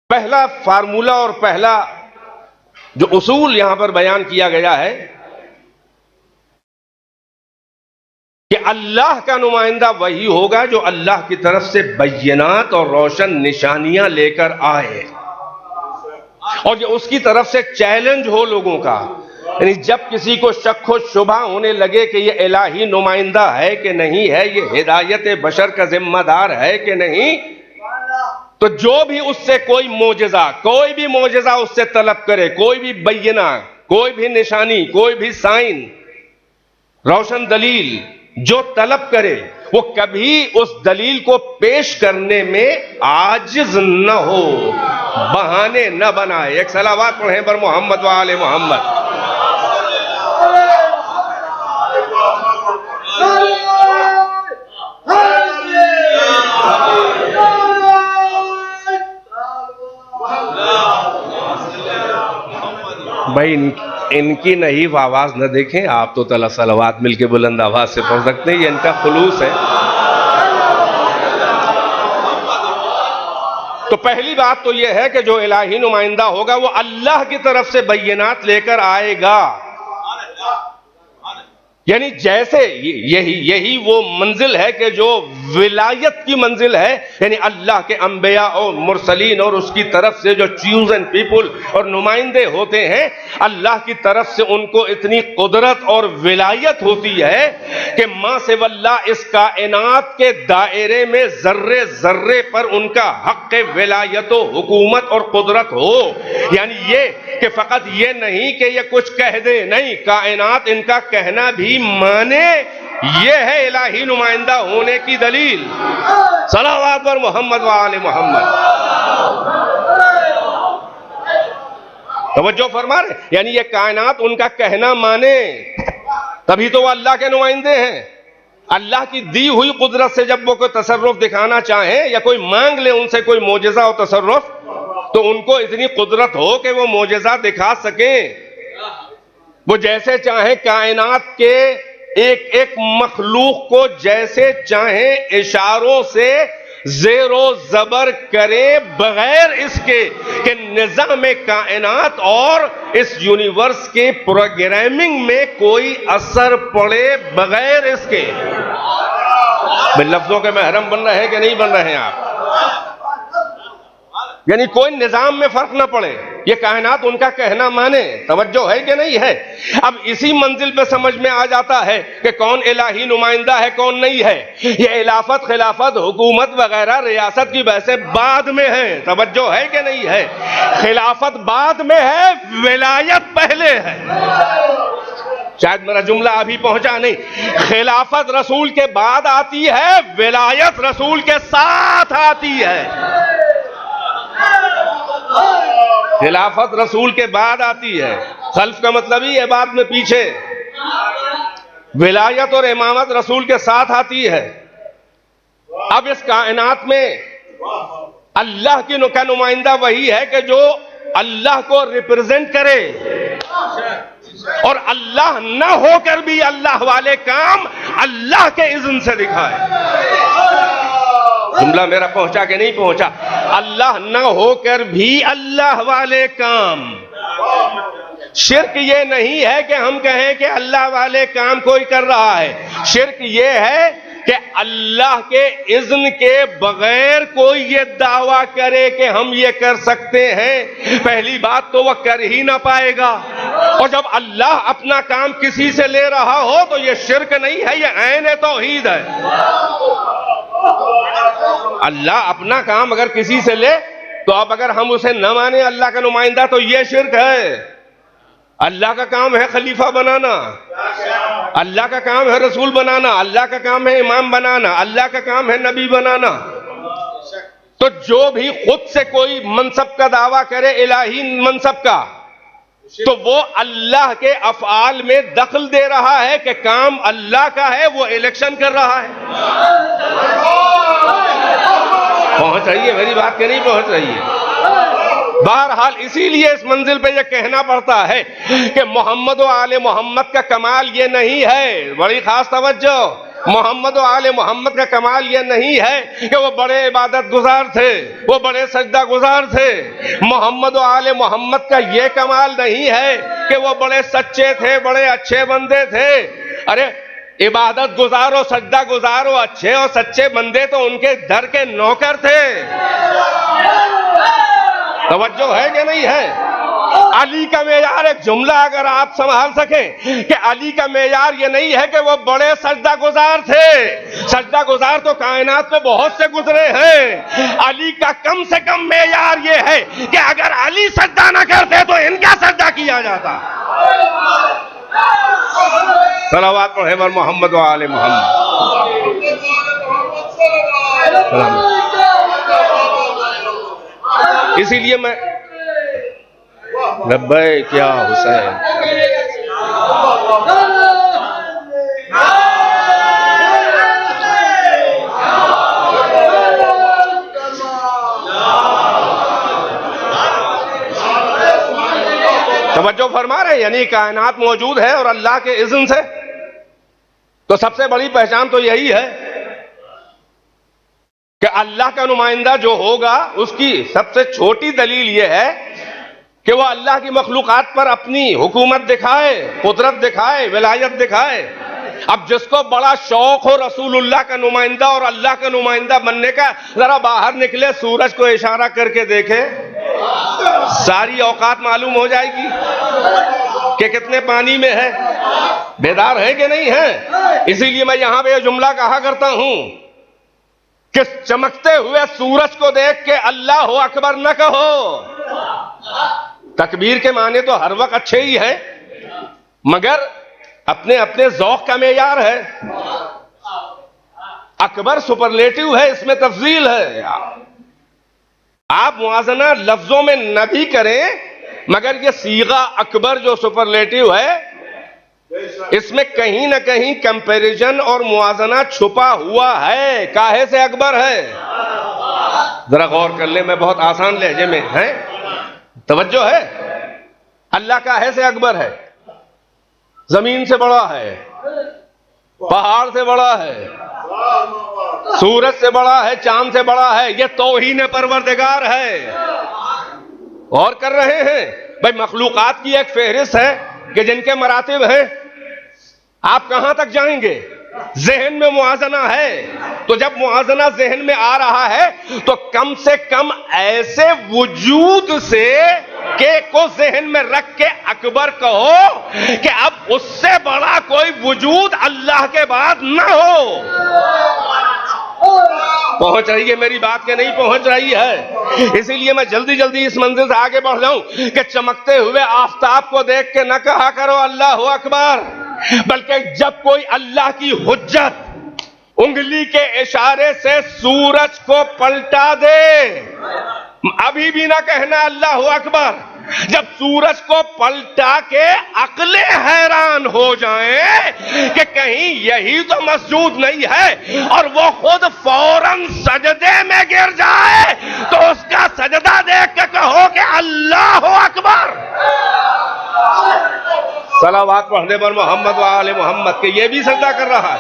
पहला फार्मूला और पहला जो उसूल यहां पर बयान किया गया है कि अल्लाह का नुमाइंदा वही होगा जो अल्लाह की तरफ से बय्यनात और रोशन निशानियां लेकर आए, और जो उसकी तरफ से चैलेंज हो लोगों का। यानी जब किसी को शक व शुबा होने लगे कि यह इलाही नुमाइंदा है कि नहीं है, यह हिदायत बशर का जिम्मेदार है कि नहीं, तो जो भी उससे कोई भी मोजज़ा उससे तलब करे, कोई भी बय्यना, कोई भी निशानी, कोई भी साइन, रोशन दलील जो तलब करे वो कभी उस दलील को पेश करने में आजिज न हो, बहाने न बनाए। एक सलावत पढ़ें बर मोहम्मद व आले मोहम्मद। भाई इनकी नहीफ आवाज न देखें आप, तो तला सलावात मिलके बुलंद आवाज से पढ़ सकते हैं, ये इनका खुलूस है। तो पहली बात तो यह है कि जो इलाही नुमाइंदा होगा वो अल्लाह की तरफ से बैयनात लेकर आएगा। यानी जैसे यही वो मंजिल है कि जो विलायत की मंजिल है, यानी अल्लाह के अंबिया और मुरसलीन और उसकी तरफ से जो चूजन पीपुल और नुमाइंदे होते हैं, अल्लाह की तरफ से उनको इतनी कुदरत और विलायत होती है कि मां से वल्ला इस कायनात के दायरे में जर्रे जर्रे पर उनका हक विलायत हुकूमत और कुदरत हो। यानी ये कि फकत ये नहीं कि ये कुछ कह दे, नहीं, कायनात इनका कहना भी माने। ये है इलाही नुमाइंदा होने की दलील। सलावत पर मोहम्मद व आले मोहम्मद। तवज्जो फरमा रहे, यानी ये कायनात उनका कहना माने, तभी तो वो अल्लाह के नुमाइंदे हैं। अल्लाह की दी हुई कुदरत से जब वो कोई तसर्रुफ दिखाना चाहें या कोई मांग ले उनसे कोई मोजज़ा और तसर्रुफ, तो उनको इतनी कुदरत हो कि वो मोजज़ा दिखा सकें। वो जैसे चाहे कायनात के एक एक मखलूक को जैसे चाहे इशारों से जेरो जबर करे, बगैर इसके कि निज़ाम कायनात और इस यूनिवर्स के प्रोग्रामिंग में कोई असर पड़े, बगैर इसके। लफ्जों के महरम बन रहे हैं कि नहीं बन रहे हैं आप? यानी कोई निजाम में फर्क ना पड़े, ये कायनात उनका कहना माने। तवज्जो है कि नहीं है? अब इसी मंजिल पे समझ में आ जाता है कि कौन इलाही नुमाइंदा है, कौन नहीं है। ये इलाफत, खिलाफत, हुकूमत वगैरह रियासत की वैसे बाद में है। तवज्जो है कि नहीं है? खिलाफत बाद में है, विलायत पहले है। शायद मेरा जुमला अभी पहुंचा नहीं। खिलाफत रसूल के बाद आती है, विलायत रसूल के साथ आती है। खिलाफत रसूल के बाद आती है, खल्फ का मतलब ही है बाद में, पीछे। विलायत और इमामत रसूल के साथ आती है। अब इस कायनात में अल्लाह की का नुमाइंदा वही है कि जो अल्लाह को रिप्रेजेंट करे, और अल्लाह न होकर भी अल्लाह वाले काम अल्लाह के इज़्न से दिखाए। जुमला मेरा पहुंचा कि नहीं पहुंचा? अल्लाह न होकर भी अल्लाह वाले काम। शिर्क ये नहीं है कि हम कहें कि अल्लाह वाले काम कोई कर रहा है। शिर्क ये है कि अल्लाह के इज़्न के बगैर कोई ये दावा करे कि हम ये कर सकते हैं, पहली बात तो वह कर ही ना पाएगा। और जब अल्लाह अपना काम किसी से ले रहा हो तो ये शिर्क नहीं है, ये ऐन तौहीद है। अल्लाह अपना काम अगर किसी से ले तो अब अगर हम उसे न माने अल्लाह का नुमाइंदा, तो यह शिर्क है। अल्लाह का काम है खलीफा बनाना, अल्लाह का काम है रसूल बनाना, अल्लाह का काम है इमाम बनाना, अल्लाह का काम है नबी बनाना। तो जो भी खुद से कोई मनसब का दावा करे, इलाही मनसब का, तो वो अल्लाह के अफआल में दखल दे रहा है कि काम अल्लाह का है, वो इलेक्शन कर रहा है। पहुंच रही है मेरी बात कि नहीं पहुंच रही है? बहरहाल इसीलिए इस मंजिल पे यह कहना पड़ता है कि मोहम्मद व आले मोहम्मद का कमाल ये नहीं है, बड़ी खास तवज्जो, मोहम्मद व आले मोहम्मद का कमाल ये नहीं है कि वो बड़े इबादत गुजार थे, वो बड़े सजदा गुजार थे। मोहम्मद व आले मोहम्मद का ये कमाल नहीं है कि वो बड़े सच्चे थे, बड़े अच्छे बंदे थे। अरे इबादत गुजारो, सजदा गुजारो, अच्छे और सच्चे बंदे तो उनके दर के नौकर थे। तवज्जो है कि नहीं है? अली का मेयार, एक जुमला अगर आप संभाल सकें कि अली का मेयार ये नहीं है कि वो बड़े सजदा गुजार थे। सजदा गुजार तो कायनात में बहुत से गुजरे हैं। अली का कम से कम मेयार ये है कि अगर अली सजदा ना करते तो इनका सजदा किया जाता। सलावत पढ़े बर मोहम्मद व आले मोहम्मद। इसीलिए मैं लब्बै क्या हुसैन। तवज्जो फरमा रहे, यानी कायनात मौजूद है और अल्लाह के इज़्न से। तो सबसे बड़ी पहचान तो यही है कि अल्लाह का नुमाइंदा जो होगा उसकी सबसे छोटी दलील यह है कि वह अल्लाह की मखलूकात पर अपनी हुकूमत दिखाए, कुदरत दिखाए, विलायत दिखाए। अब जिसको बड़ा शौक हो रसूलुल्लाह का नुमाइंदा और अल्लाह का नुमाइंदा बनने का, जरा बाहर निकले, सूरज को इशारा करके देखे, सारी औकात मालूम हो जाएगी कि कितने पानी में है, बेदार है कि नहीं है। इसीलिए मैं यहां पे यह जुमला कहा करता हूं कि चमकते हुए सूरज को देख के अल्लाह अकबर न कहो। तकबीर के माने तो हर वक्त अच्छे ही है, मगर अपने अपने जौक का मेयार है। अकबर सुपरलेटिव है, इसमें तफजील है। आप मुआजना लफ्जों में न भी करें, मगर ये सीगा अकबर जो सुपरलेटिव है, इसमें कहीं ना कहीं कंपैरिजन और मुआजना छुपा हुआ है। काहे से अकबर है, जरा गौर कर ले। मैं बहुत आसान लहजे में है, तवज्जो है। अल्लाह काहे से अकबर है? जमीन से बड़ा है, पहाड़ से बड़ा है, सूरज से बड़ा है, चांद से बड़ा है। ये तौहीन परवरदिगार है। और कर रहे हैं भाई, मखलूकात की एक फेहरिस्त है कि जिनके मरातिब हैं। आप कहां तक जाएंगे? जहन में मुआजना है, तो जब मुआजना जहन में आ रहा है तो कम से कम ऐसे वजूद से के को जहन में रख के अकबर कहो कि अब उससे बड़ा कोई वजूद अल्लाह के बाद न हो। पहुंच रही है मेरी बात के नहीं पहुंच रही है? इसीलिए मैं जल्दी जल्दी इस मंजिल से आगे बढ़ जाऊं कि चमकते हुए आफताब को देख के न कहा करो अल्लाह अकबर, बल्कि जब कोई अल्लाह की हुज्जत उंगली के इशारे से सूरज को पलटा दे, अभी भी ना कहना अल्लाह अकबर। जब सूरज को पलटा के अक्लें हैरान हो जाएं कि कहीं यही तो मसजूद नहीं है, और वो खुद फौरन सजदे में गिर जाए, तो उसका सजदा देख के कहो कि अल्लाह अकबर। सलावत पढ़ने पर मोहम्मद व आले मोहम्मद के ये भी सजदा कर रहा है।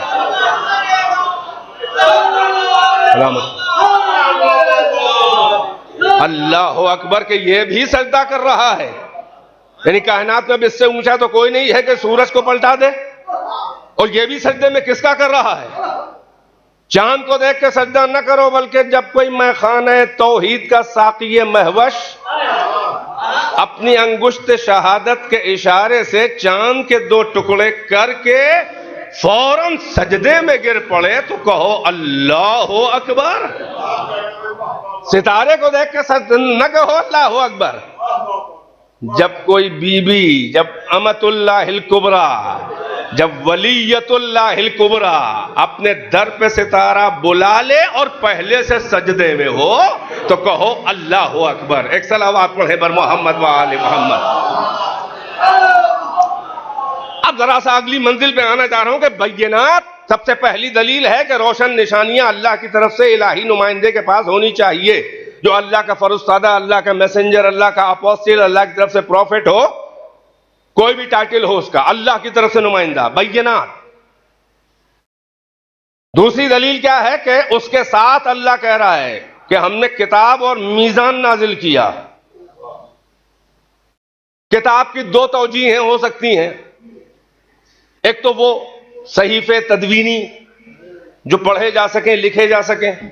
अल्लाह अकबर के ये भी सजदा कर रहा है। यानी कायनात में इससे ऊंचा तो कोई नहीं है कि सूरज को पलटा दे। और ये भी सजदे में किसका कर रहा है? चांद को देख के सजदा न करो, बल्कि जब कोई मैखाने तौहीद का साक़ी महवश अपनी अंगुश्त शहादत के इशारे से चांद के दो टुकड़े करके फौरन सजदे में गिर पड़े, तो कहो अल्लाह अकबर। सितारे को देख के न कहो अल्लाह अकबर। जब कोई बीबी, जब अमतुल्लाहिल कुबरा, जब वलीयतुल्लाहिल कुबरा अपने दर पे सितारा बुला ले और पहले से सजदे में हो, तो कहो अल्लाह अकबर। एक सलावत पढ़े बर मोहम्मद व आले मोहम्मद। अब जरा सा अगली मंजिल पे आना चाह रहा हूं कि बैयनात सबसे पहली दलील है कि रोशन निशानियां अल्लाह की तरफ से इलाही नुमाइंदे के पास होनी चाहिए, जो अल्लाह का फरिश्ता, अल्लाह का मैसेंजर, अल्लाह का अपोस्टल, अल्लाह की तरफ से प्रॉफिट हो, कोई भी टाइटल हो उसका, अल्लाह की तरफ से नुमाइंदा। बैयनात। दूसरी दलील क्या है कि उसके साथ अल्लाह कह रहा है कि हमने किताब और मीजान नाजिल किया। किताब की दो तौजीहें हो सकती हैं। एक तो वो सहीफे तदवीनी जो पढ़े जा सकें, लिखे जा सकें।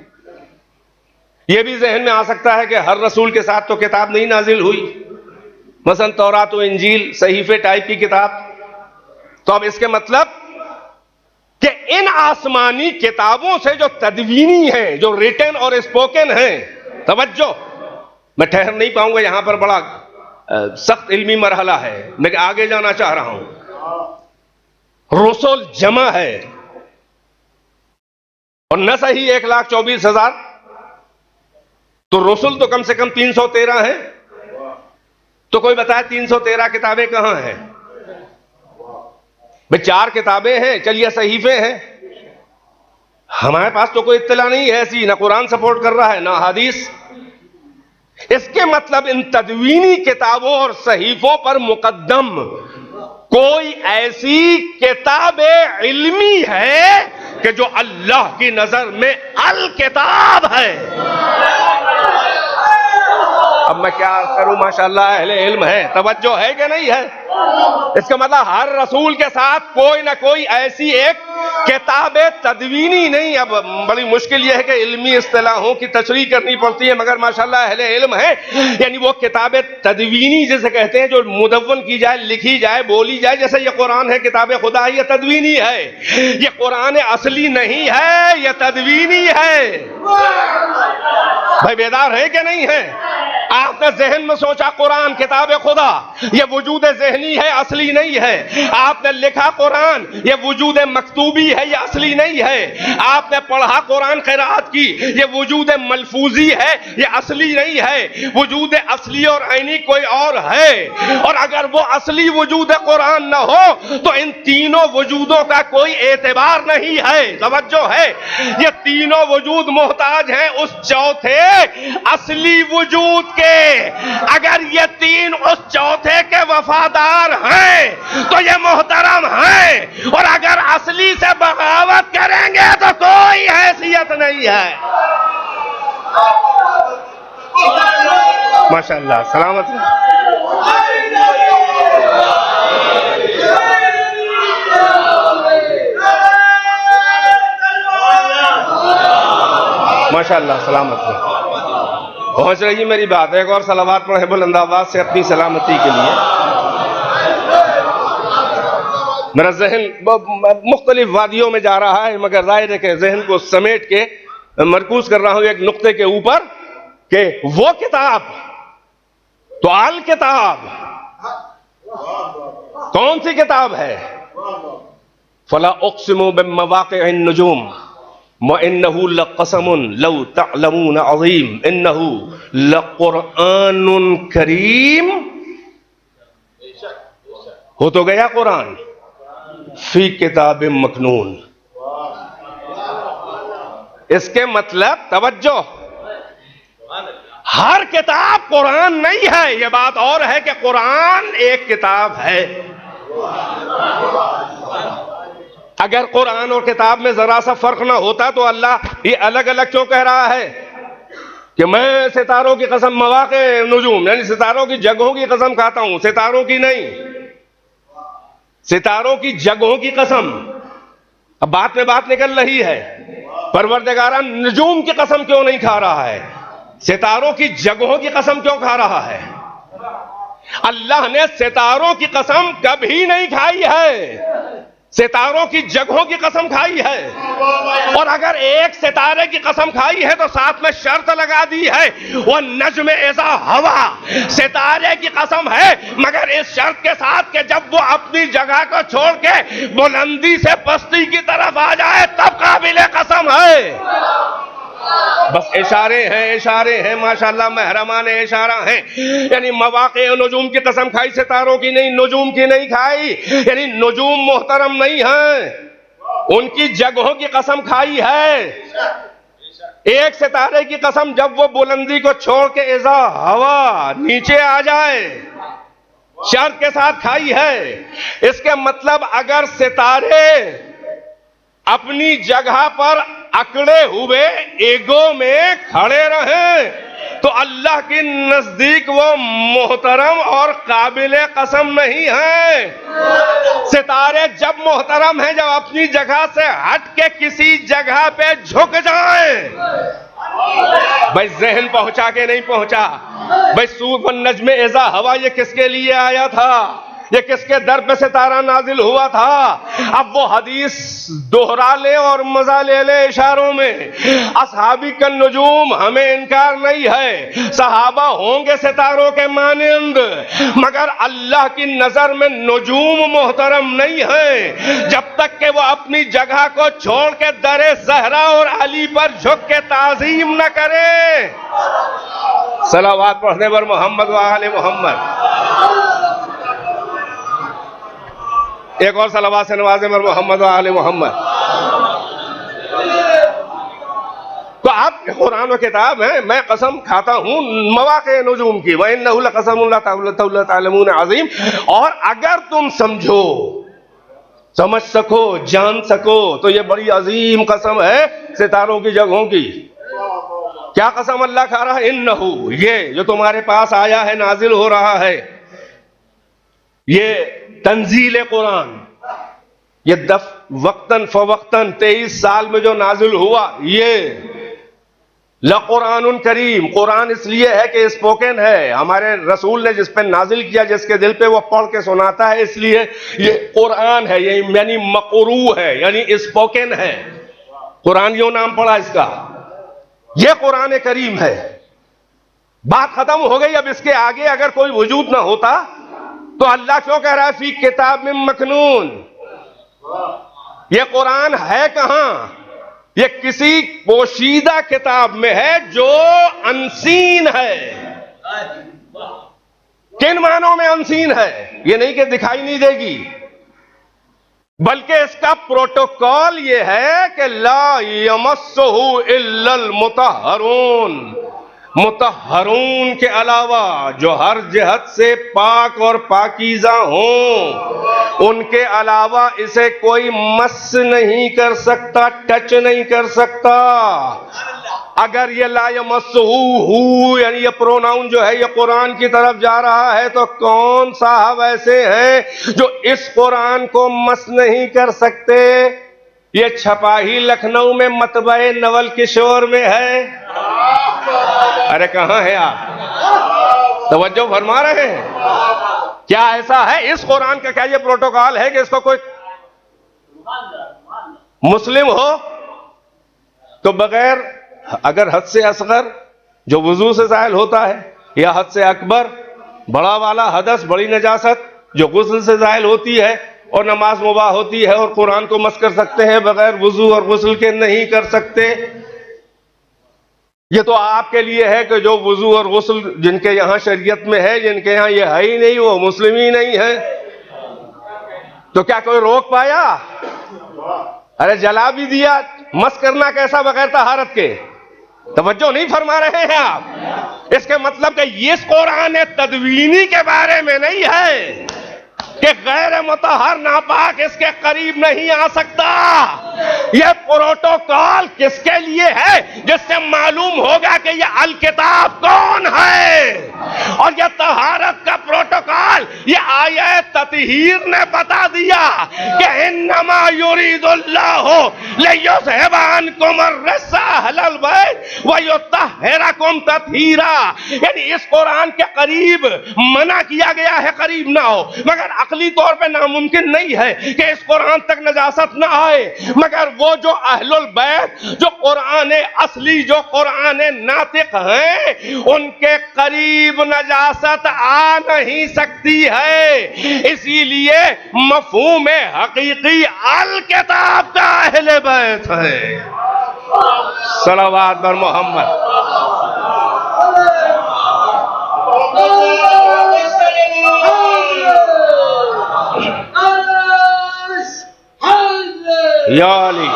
यह भी जहन में आ सकता है कि हर रसूल के साथ तो किताब नहीं नाजिल हुई, मसलन तौरात व इंजील सहीफे टाइप की किताब। तो अब इसके मतलब कि इन आसमानी किताबों से जो तदवीनी है, जो रिटन और स्पोकन है, तवज्जो, मैं ठहर नहीं पाऊंगा, यहां पर बड़ा सख्त इल्मी मरहला है, मैं आगे जाना चाह रहा हूं। रसूल जमा है और न सही 1,24,000, तो रसूल तो कम से कम 313 है। तो कोई बताए 313 किताबें कहां हैं? भाई 4 किताबें हैं, चलिए सहीफे हैं, हमारे पास तो कोई इत्तला नहीं है ऐसी, ना कुरान सपोर्ट कर रहा है ना हदीस। इसके मतलब इन तदवीनी किताबों और सहीफों पर मुकद्दम कोई ऐसी किताब इल्मी है कि जो अल्लाह की नजर में अल किताब है। अब मैं क्या करूं, माशाअल्लाह अहले इल्म है, तवज्जो है कि नहीं है? इसका मतलब हर रसूल के साथ कोई ना कोई ऐसी एक किताब तदवीनी नहीं। अब बड़ी मुश्किल यह है कि इल्मी इस्तिलाहों की तशरीह करनी पड़ती है, मगर माशाअल्लाह अहले इल्म है, यानी वो किताब तदवीनी जिसे कहते हैं, जो मुदव्वन की जाए, लिखी जाए, बोली जाए। जैसे ये कुरान है, किताब खुदा है, ये तदवीनी है। ये कुरान असली नहीं है, ये तदवीनी है। भाई बेदार है कि नहीं है? आपने जहन में सोचा कुरान किताब खुदा, ये वजूद ज़हनी है, असली नहीं है। आपने लिखा कुरान, ये वजूद मकतूबी है, ये असली नहीं है। आपने पढ़ा कुरान क़िराअत की, ये वजूद मलफूजी है, ये असली नहीं है। वजूद असली और ऐनी कोई और है। और अगर वो असली वजूद कुरान न हो तो इन तीनों वजूदों का कोई एतबार नहीं है। तवज्जो है, ये तीनों वजूद मोहताज हैं उस चौथे असली वजूद के। अगर ये तीन उस चौथे के वफादार हैं तो ये मोहतरम हैं, और अगर असली से बगावत करेंगे तो कोई हैसियत नहीं है। माशाअल्लाह, सलामत है। माशाअल्लाह, सलामत है। पहुंच रही मेरी बात। एक और सलावत पढ़े बुलंद आवाज से अपनी सलामती के लिए। मेरा जहन मुख्तलिफ वादियों में जा रहा है, मगर जाहिर है कि जहन को समेट के मरकूज कर रहा हूं एक नुक्ते के ऊपर कि वो किताब तो अल किताब कौन सी किताब है? फला उक़्सिमु बिमवाक़िअन नुजूम व इन्नहु लक़समुन लौ तअलमून अज़ीम इन्नहु लक़ुरआनुन करीम। हो तो गया कुरान फी किताब मकनून। इसके मतलब तवज्जो, हर किताब कुरान नहीं है। यह बात और है कि कुरान एक किताब है। अगर कुरान और किताब में जरा सा फर्क ना होता तो अल्लाह ये अलग अलग क्यों कह रहा है कि मैं सितारों की कसम, मवाक़े नुजूम यानी सितारों की जगहों की कसम खाता हूं, सितारों की नहीं, सितारों की जगहों की कसम। अब बात में बात निकल रही है, परवरदिगारा नुजूम की कसम क्यों नहीं खा रहा है? सितारों की जगहों की कसम क्यों खा रहा है? अल्लाह ने सितारों की कसम कभी नहीं खाई है, सितारों की जगहों की कसम खाई है। और अगर एक सितारे की कसम खाई है तो साथ में शर्त लगा दी है, वो नज्म इज़ा हवा, सितारे की कसम है, मगर इस शर्त के साथ कि जब वो अपनी जगह को छोड़ के बुलंदी से पस्ती की तरफ आ जाए तब काबिले कसम है। बस इशारे हैं माशाअल्लाह, महरमाने इशारा हैं। यानी मवाक़े नुजूम की कसम खाई, सितारों की नहीं, नुजूम की नहीं खाई। यानी नुजूम मोहतरम नहीं है, उनकी जगहों की कसम खाई है। एक सितारे की कसम जब वो बुलंदी को छोड़ के इज़ा हवा नीचे आ जाए, शर्त के साथ खाई है। इसके मतलब अगर सितारे अपनी जगह पर अकड़े हुए ईगो में खड़े रहे तो अल्लाह के नजदीक वो मोहतरम और काबिले कसम नहीं है। सितारे जब मोहतरम हैं जब अपनी जगह से हट के किसी जगह पे झुक जाए। भाई जहन पहुंचा के नहीं पहुंचा। भाई सूर वन नज्म इज़ा हवा ये किसके लिए आया था? ये किसके दर पे सितारा नाजिल हुआ था। अब वो हदीस दोहरा ले और मजा ले ले इशारों में। असहाबी का नुजूम हमें इनकार नहीं है, सहाबा होंगे सितारों के मानिंद, मगर अल्लाह की नजर में नुजूम मोहतरम नहीं है जब तक कि वो अपनी जगह को छोड़ के दरे ज़हरा और अली पर झुक के ताज़ीम न करे। सलावात पढ़ने पर मोहम्मद व आले मोहम्मद। एक और सलावात से नवाजे पर मोहम्मद व आले मोहम्मद। तो आप कुरान व किताब है, मैं कसम खाता हूं मवाक़े नुजूम की, व इन्नहु लक़समुन ला तअलमून अज़ीम। और अगर तुम समझो, समझ सको, जान सको तो ये बड़ी अजीम कसम है सितारों की जगहों की। क्या कसम अल्लाह खा रहा है? इन्नहु, ये जो तुम्हारे पास आया है, नाजिल हो रहा है, ये तंजील कुरान, ये वक्तन फवक्तन 23 साल में जो नाजिल हुआ, ये लकुरानुन करीम, कुरान इसलिए है कि स्पोकन है, हमारे रसूल ने जिस पे नाजिल किया, जिसके दिल पे वो पढ़ के सुनाता है, इसलिए ये कुरान है, ये यानी मक़रू है, यानी स्पोकन है। कुरान यो नाम पड़ा इसका, ये कुरान करीम है। बात खत्म हो गई। अब इसके आगे अगर कोई वजूद ना होता तो अल्लाह क्यों कह रहा है फी किताब में मकनून? ये कुरान है कहां? ये किसी पोशीदा किताब में है जो अनसीन है। किन मानों में अनसीन है? ये नहीं कि दिखाई नहीं देगी, बल्कि इसका प्रोटोकॉल ये है कि ला यमस्सुहु इल्लल मुतहहरून, मुतहहरून के अलावा जो हर जिहत से पाक और पाकीज़ा हों, उनके अलावा इसे कोई मस नहीं कर सकता, टच नहीं कर सकता। अगर ये ला यमस्सुहु यानी ये प्रोनाउन जो है ये कुरान की तरफ जा रहा है, तो कौन साहब ऐसे हैं जो इस कुरान को मस नहीं कर सकते? ये छपाही लखनऊ में मतबए नवल किशोर में है। अरे कहां है आप? तवज्जो फरमा रहे हैं? क्या ऐसा है इस कुरान का? क्या ये प्रोटोकॉल है कि इसको कोई मुस्लिम हो तो बगैर, अगर हद से असगर जो वजू से ज़ायल होता है, या हद से अकबर बड़ा वाला हदस, बड़ी नजासत जो गुस्ल से ज़ायल होती है और नमाज मुबाह होती है, और कुरान को मस कर सकते हैं, बगैर वजू और गुस्ल के नहीं कर सकते। ये तो आपके लिए है कि जो वजू और गुस्ल जिनके यहां शरीयत में है, जिनके यहां ये है ही नहीं, वो मुस्लिम ही नहीं है। तो क्या कोई रोक पाया? अरे जला भी दिया। मस करना कैसा बगैर तहारत के? तवज्जो नहीं फरमा रहे हैं आप? इसके मतलब कि ये कुरान तदवीनी के बारे में नहीं है कि गैर मुतहहर नापाक इसके करीब नहीं आ सकता। यह प्रोटोकॉल किसके लिए है? जिससे मालूम होगा कि यह अल किताब कौन है। और यह तहारत का प्रोटोकॉल यह आयत ततहीर ने बता दिया कि इन्नमा युरीदुल्लाहु लियुज़हिबा अन्कुम अर्रिज्सा अहलल बैत व युत्तहिरकुम तत्हीरा। यानी इस कुरान के करीब मना किया गया है, करीब ना हो, मगर अकली तौर पे नामुमकिन नहीं है कि इस कुरान तक नजासत ना आए। मगर वो जो अहलुल बैत, जो कुरान असली, जो कुरान नातिक हैं, उनके करीब नजासत आ नहीं सकती है। इसीलिए मफहूम हकीकी अल किताब का अहले बैत है। सलावत बर मोहम्मद। या अली।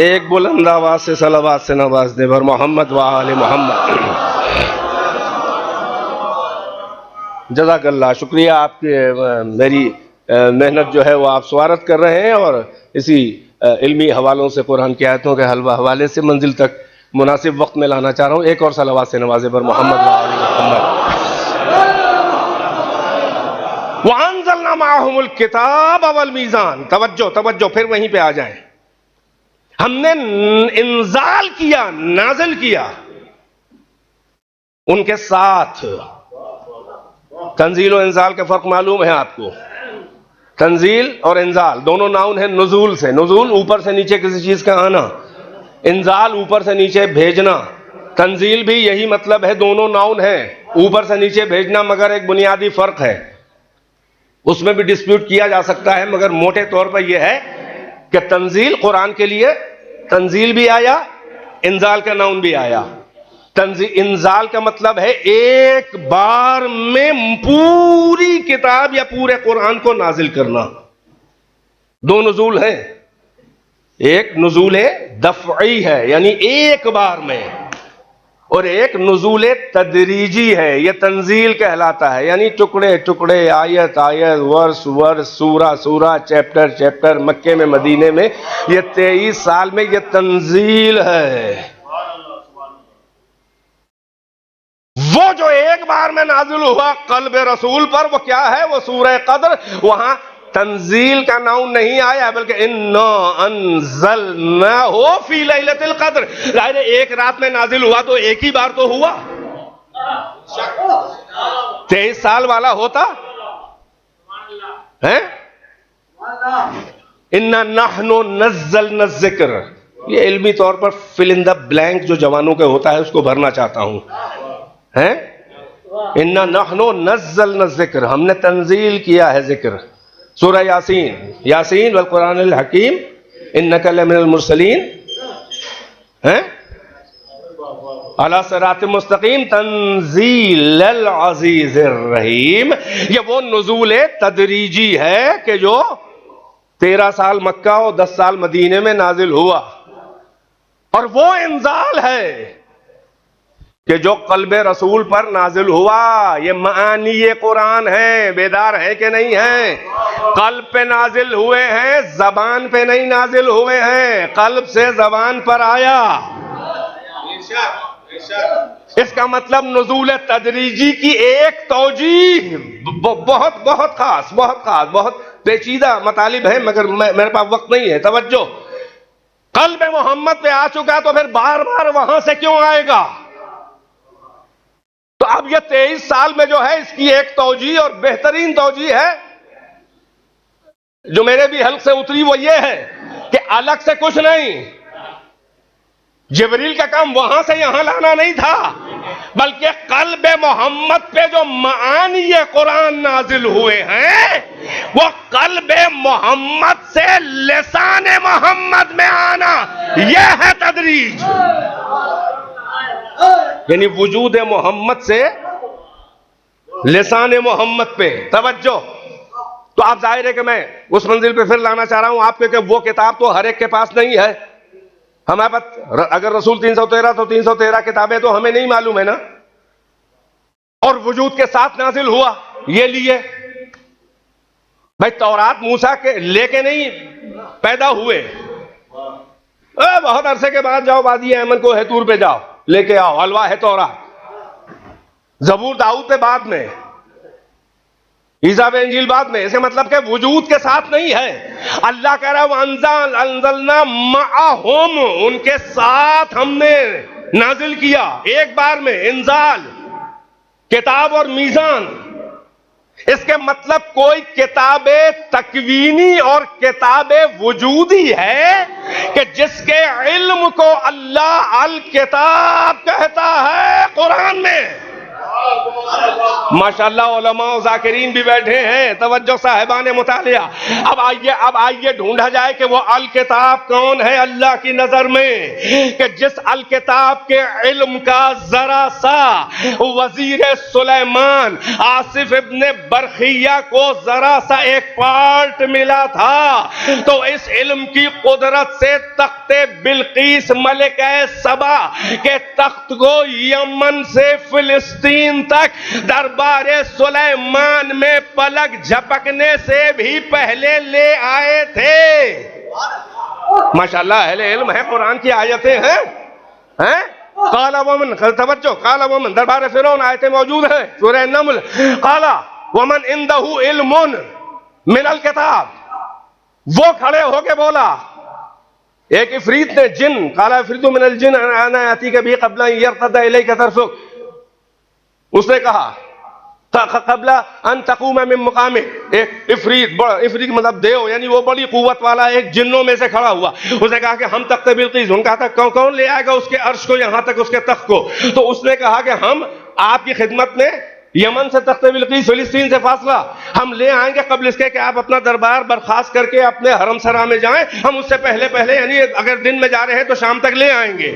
एक बुलंद आवाज से सलावत से नवाज दे बर मोहम्मद व आले मोहम्मद। जज़ाकल्लाह, शुक्रिया आपके। मेरी मेहनत जो है वो आप स्वागत कर रहे हैं, और इसी इल्मी हवालों से, कुरान की आयतों के हवाले से मंजिल तक मुनासिब वक्त में लाना चाह रहा हूँ। एक और सलावत से नवाजे बर मोहम्मद व आले मोहम्मद। वअंज़लना माअहुमुल किताब वल मीज़ान। तवज्जो तवज्जो, फिर वहीं पे आ जाएं। हमने इंजाल किया, नाजिल किया उनके साथ। तंजील और इंजाल का फर्क मालूम है आपको? तंजील और इंजाल दोनों नाउन है नुजूल से। नुजूल ऊपर से नीचे किसी चीज का आना, इंजाल ऊपर से नीचे भेजना। तंजील भी यही मतलब है, दोनों नाउन है, ऊपर से नीचे भेजना, मगर एक बुनियादी फर्क है, उसमें भी डिस्प्यूट किया जा सकता है, मगर मोटे तौर पर यह है कि तंजील कुरान के लिए तंजील भी आया, इंजाल का नाउन भी आया। इंजाल का मतलब है एक बार में पूरी किताब या पूरे कुरान को नाजिल करना। दो नुजूल है, एक नुजूल दफ़ई है यानी एक बार में, और एक नुजूल तदरीजी है, यह तंजील कहलाता है, यानी टुकड़े टुकड़े, आयत आयत, वर्ष वर्ष, सूरा सूरा, चैप्टर चैप्टर, मक्के में मदीने में, यह 23 साल में यह तंजील है। वो जो एक बार में नाजिल हुआ कल्ब रसूल पर, वो क्या है? वो सूरह कद्र। वहां तंजील का नाउन नहीं आया, बल्कि इन्ना अंज़लनाहु फी लैलतिल कद्र। जाहिर है एक रात में नाजिल हुआ तो एक ही बार तो हुआ। 23 साल वाला होता है। इन्ना नहनु नज़्ज़लना ज़िक्र, ये इल्मी तौर पर फिल इन द ब्लैंक जो जवानों के होता है उसको भरना चाहता हूं, है? इन्ना नहनु नज़्ज़लना ज़िक्र, हमने तंजील किया है जिक्र। सूरह यासीन, यासीन वल कुरानिल हकीम इन्नका लमिनल मुरसलीन, है? अला सिरातिल मुस्तकीम तंजीलल अज़ीज़िर रहीम। ये वो नुज़ूल तदरीजी है कि जो 13 साल मक्का और 10 साल मदीने में नाजिल हुआ, और वो इंजाल है कि जो कल्बे रसूल पर नाजिल हुआ। ये मानी ये कुरान है, बेदार है कि नहीं है? कल्ब पे नाजिल हुए हैं, जबान पे नहीं नाजिल हुए हैं, कल्ब से जबान पर आया। इसका मतलब नुज़ूल तदरीजी की एक तौजीह बहुत बहुत खास, बहुत खास, बहुत पेचीदा मतालिब है, मगर मेरे पास वक्त नहीं है। तवज्जो, कल्ब मोहम्मद पे आ चुका तो फिर बार बार वहां से क्यों आएगा? तो अब यह 23 साल में जो है, इसकी एक तौजीह और बेहतरीन तौजीह है जो मेरे भी हल्क से उतरी, वो ये है कि अलग से कुछ नहीं, जिब्रील का काम वहां से यहां लाना नहीं था, बल्कि कल्ब मोहम्मद पे जो मानी ये कुरान नाजिल हुए हैं, वो कल्ब मोहम्मद से लिसान मोहम्मद में आना, यह है तदरीज। यानी वजूद मोहम्मद से लिसान मोहम्मद पे तवज्जो। तो आप जाहिर है कि मैं उस मंजिल पे फिर लाना चाह रहा हूं आपके, कि वो किताब तो हर एक के पास नहीं है। हमारे पास अगर रसूल 313 तो 313 किताबें तो हमें नहीं मालूम है ना, और वजूद के साथ नाजिल हुआ ये लिए। भाई तौरात मूसा के लेके नहीं पैदा हुए, बहुत अरसे के बाद जाओ वादी अमन को हेतूर पे जाओ लेके आओ, हलवा है तौरात। जबूर दाऊद पे बाद में, ईसा पे इंजील बाद में। इसका मतलब कि वजूद के साथ नहीं है। अल्लाह कह रहा है अंज़लना मअहुम, उनके साथ हमने नाजिल किया एक बार में इंजाल, किताब और मीजान। इसके मतलब कोई किताबे तकवीनी और किताबे वजूदी है कि जिसके इल्म को अल्लाह अल किताब कहता है कुरान में। माशाअल्लाह उलमा और ज़ाकिरीन भी बैठे हैं, तवज्जो साहिबान मुतालिया। अब आइए ढूंढा जाए कि वो अल किताब कौन है अल्लाह की नजर में, कि जिस अल किताब के इल्म का जरा सा वजीर सुलेमान आसिफ इब्ने बरखिया को जरा सा एक पार्ट मिला था, तो इस इल्म की कुदरत से तख्ते बिल्कीस मलिका सबा के तख्त को यमन से फिलिस्तीन तक दरबारे सुलेमान में पलक झपकने से भी पहले ले आए थे। माशाअल्लाह अहले इल्म है, कुरान की आयतें हैं। काला वमन, तवज्जो, काला वमन दरबार फिरौन आयतें मौजूद है सूरह नमल। काला वमन इंदहु इल्मुन मिनल किताब, वो खड़े होके बोला, एक इफरीत ने जिन, काला इफरीतु मिनल जिन अना आती कभी क़ब्ला यरतदा इलैका तरफुक, उसने कहा कबला अन तकूम मिन मुकामे, एक इफरीत, बड़ा इफरीत मतलब देव, यानी वो बड़ी कुव्वत वाला एक जिन्नों में से खड़ा हुआ। उसने कहा कि हम तख्त बिल्कीस, उनका था कौन ले आएगा उसके अर्श को, यहां तक उसके तख्त को। तो उसने कहा कि हम आपकी खिदमत में यमन से तख्त बिल्कीस, फिलिस्तीन से फासला हम ले आएंगे, कबल इसके कि आप अपना दरबार बर्खास्त करके अपने हरम सरा में जाएं, हम उससे पहले पहले, यानी अगर दिन में जा रहे हैं तो शाम तक ले आएंगे।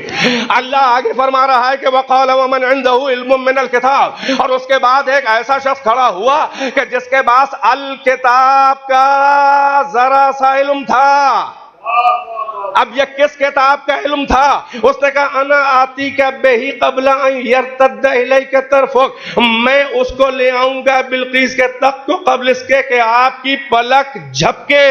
अल्लाह आगे फरमा रहा है कि वक़ाल वमन इंदहु इल्मुम मिनल किताब, और उसके बाद एक ऐसा शख्स खड़ा हुआ कि जिसके पास अल किताब का जरा सा इल्म था। अब यह किस किताब का इल्म था? उसने कहा अना आती का बेही कबला यरतद्द इलैका तरफुक, मैं उसको ले आऊंगा बिल्कीस के तख्त को कबल इसके कि आपकी पलक झपके।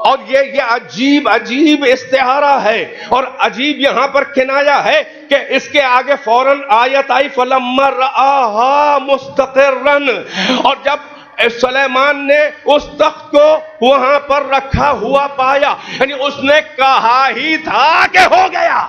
और ये अजीब अजीब इस्तिहारा है, और अजीब यहां पर किनाया है कि इसके आगे फौरन आयत आई फलम्मा रआहा मुस्तक़िर्रन, और जब सुलेमान ने उस तख्त को वहां पर रखा हुआ पाया, यानी उसने कहा ही था कि हो गया।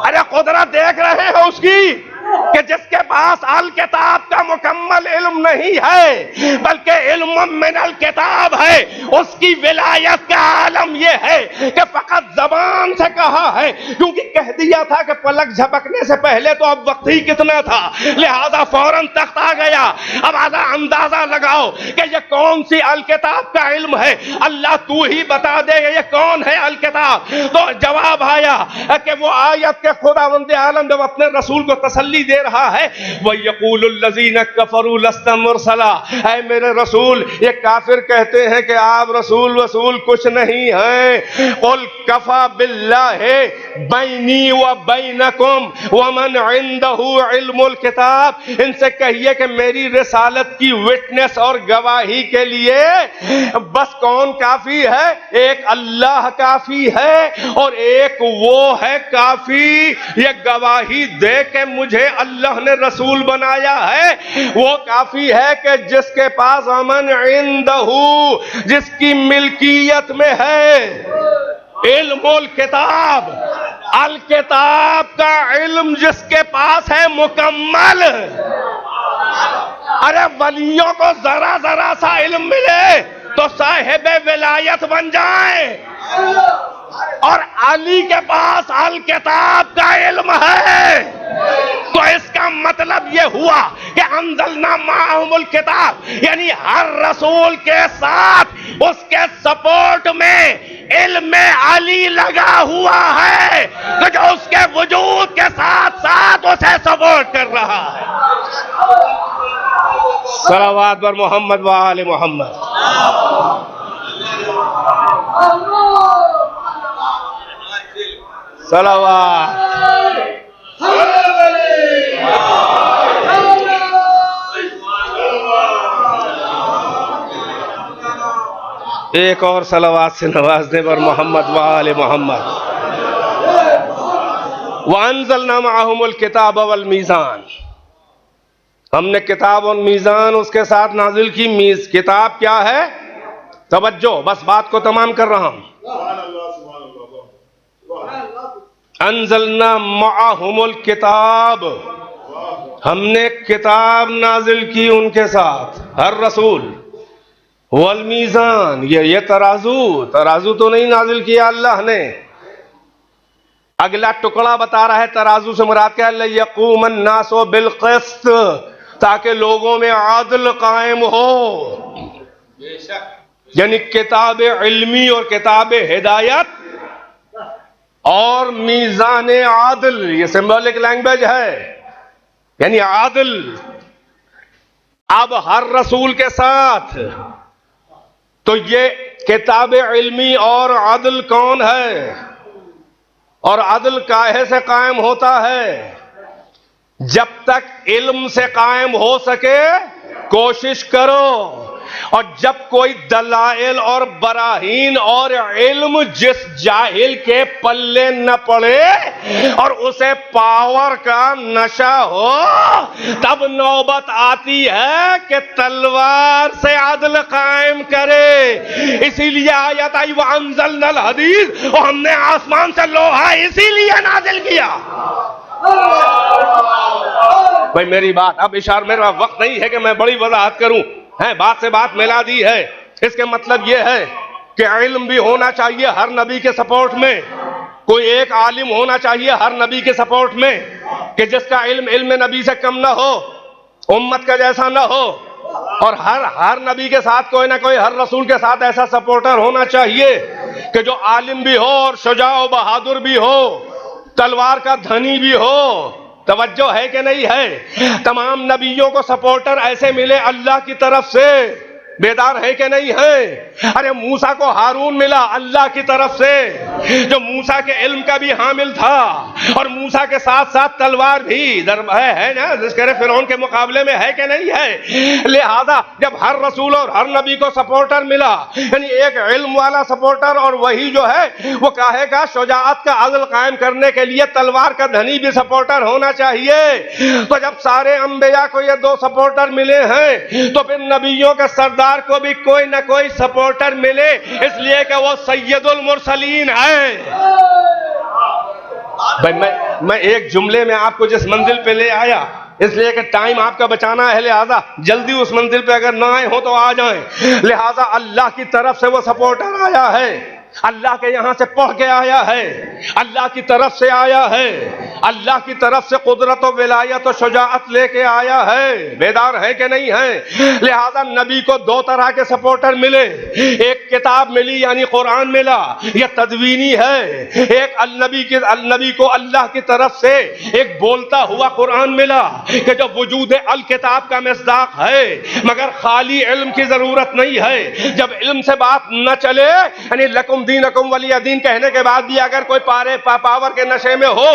अरे कुदरत देख रहे हो उसकी कि जिसके पास अल किताब का मुकम्मल इल्म नहीं है बल्कि इल्म मिनल किताब है, उसकी विलायत का आलम यह है कि फकत जबान से कहा है, क्योंकि कह दिया था कि पलक झपकने से पहले तो अब वक्त ही कितना था, लिहाजा फौरन तख्त आ गया। अब आधा अंदाजा लगाओ कि यह कौन सी अल किताब का इल्म है, अल्लाह तू ही बता दे ये कौन है अल किताब। तो जवाब आया कि वो आयत के खुदावंद आलम जब अपने रसूल को तसल्ली दे रहा है, वह यक़ूलुल लज़ीना कफ़रू लस्ता मुरसला, ऐ मेरे रसूल, ये काफिर कहते हैं कि आप रसूल कुछ नहीं है। कुल कफ़ा बिल्लाहि बैनी व बैनकुम व मन इंदहु इल्मुल किताब, इनसे कहिए कि मेरी रिसालत की विटनेस और गवाही के लिए बस कौन काफी है? एक अल्लाह काफी है, और एक वो है काफी ये गवाही दे के मुझे अल्लाह ने रसूल बनाया है। वो काफी है कि जिसके पास अमन इंदहु, जिसकी मिल्कियत में है इल्मुल किताब, अल किताब का इल्म जिसके पास है मुकम्मल। अरे वलियों को जरा जरा सा इल्म मिले तो साहिब विलायत बन जाए, और अली के पास अल किताब का इल्म है, तो इसका मतलब यह हुआ कि अंज़लना माहुमुल किताब, यानी हर रसूल के साथ उसके सपोर्ट में इल्म अली लगा हुआ है, तो जो उसके वजूद के साथ साथ उसे सपोर्ट कर रहा है। सलावत पर मोहम्मद व आले मोहम्मद। सलावत। एक और सलावत से नवाजने पर मोहम्मद व आले मोहम्मद। व अंज़लना मअहुमुल किताब वल मीज़ान, हमने किताब और मीज़ान उसके साथ नाजिल की। किताब क्या है? तवज्जो, बस बात को तमाम कर रहा हूं। अंज़लना मअहुमुल किताब, हमने किताब नाजिल की उनके साथ, हर रसूल। वल मीज़ान, ये तराजू तो नहीं नाजिल किया अल्लाह ने। अगला टुकड़ा बता रहा है तराजू से मुराद क्या है? यक़ूमन नासु बिल क़िस्त, ताकि लोगों में आदल कायम हो। यानी किताब इल्मी और किताब हिदायत और मीज़ान आदल, ये सिंबॉलिक लैंग्वेज है, यानी आदल। अब हर रसूल के साथ तो ये किताब इल्मी और अदल कौन है, और अदल काहे से कायम होता है? जब तक इल्म से कायम हो सके कोशिश करो, और जब कोई दलाइल और बराहीन और इल्म जिस जाहिल के पल्ले न पड़े और उसे पावर का नशा हो, तब नौबत आती है कि तलवार से अदल कायम करे। इसीलिए आयत आई व अंज़लनल हदीद, और हमने आसमान से लोहा इसीलिए नाजिल किया। भाई मेरी बात अब इशार, मेरा वक्त नहीं है कि मैं बड़ी वजाहत करूं, है बात से बात मिला दी है। इसके मतलब यह है कि इल्म भी होना चाहिए हर नबी के सपोर्ट में, कोई एक आलिम होना चाहिए हर नबी के सपोर्ट में कि जिसका इल्म नबी से कम ना हो, उम्मत का जैसा ना हो, और हर नबी के साथ कोई ना कोई, हर रसूल के साथ ऐसा सपोर्टर होना चाहिए कि जो आलिम भी हो और शुजाओ बहादुर भी हो, तलवार का धनी भी हो। तवज्जो है कि नहीं है? तमाम नबियों को सपोर्टर ऐसे मिले अल्लाह की तरफ से, बेदार है कि नहीं है? अरे मूसा को हारून मिला अल्लाह की तरफ से, जो मूसा के इल्म का भी हामिल था, और मूसा के साथ साथ तलवार भी है ना, जिसके फिरौन के मुकाबले में है कि नहीं है? लिहाजा जब हर रसूल और हर नबी को सपोर्टर मिला, यानी एक इल्म वाला सपोर्टर, और वही जो है वो कहेगा शुजाअत का अदल कायम करने के लिए तलवार का धनी भी सपोर्टर होना चाहिए। तो जब सारे अंबिया को ये दो सपोर्टर मिले हैं, तो फिर नबियों के सरदार को भी कोई ना कोई सपोर्टर मिले, इसलिए कि वो सैयदुल मुरसलीन है। भाई मैं एक जुमले में आपको जिस मंजिल पे ले आया, इसलिए कि टाइम आपका बचाना है, लिहाजा जल्दी उस मंजिल पे अगर ना आए हो तो आ जाएं। लिहाजा अल्लाह की तरफ से वो सपोर्टर आया है, अल्लाह के यहां से पढ़ के आया है, अल्लाह की तरफ से आया है, अल्लाह की तरफ से कुदरत और विलायत और शुजाअत लेके आया है। बेदार है कि नहीं है? लिहाजा नबी को दो तरह के सपोर्टर मिले, एक किताब मिली यानी कुरान मिला, यह तदवीनी है। एक नबी को अल्लाह की तरफ से एक बोलता हुआ कुरान मिला कि जो वजूद अल किताब का मिस्दाक है, मगर खाली इल्म की जरूरत नहीं है। जब इल्म से बात न चले, यानी लकुम दीनकुम वलिय दीन कहने के बाद भी अगर कोई पावर के नशे में हो,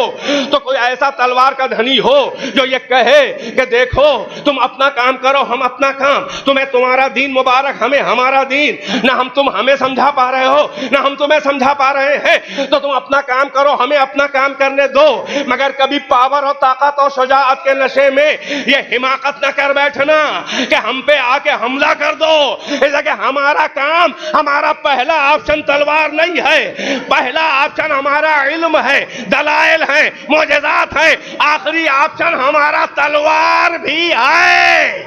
तो कोई ऐसा तलवार का धनी हो जो ये कहे कि देखो तुम अपना काम करो, हम अपना काम, तुम्हें तुम्हारा दीन मुबारक, हमें हमारा दीन, ना तुम हमें समझा पा रहे हो ना हम तुम्हें समझा पा रहे हैं, तो तुम अपना काम करो, हमें अपना काम करने दो। मगर कभी पावर और ताकत और शुजाअत के नशे में ये हिमाकत न कर बैठना कि हम पे आके हमला कर दो। इसलिए हमारा काम, हमारा पहला ऑप्शन तलवार नहीं है, पहला ऑप्शन हमारा इल्म है, दलाइल है, मोजज़ात है, आखिरी ऑप्शन हमारा तलवार भी है।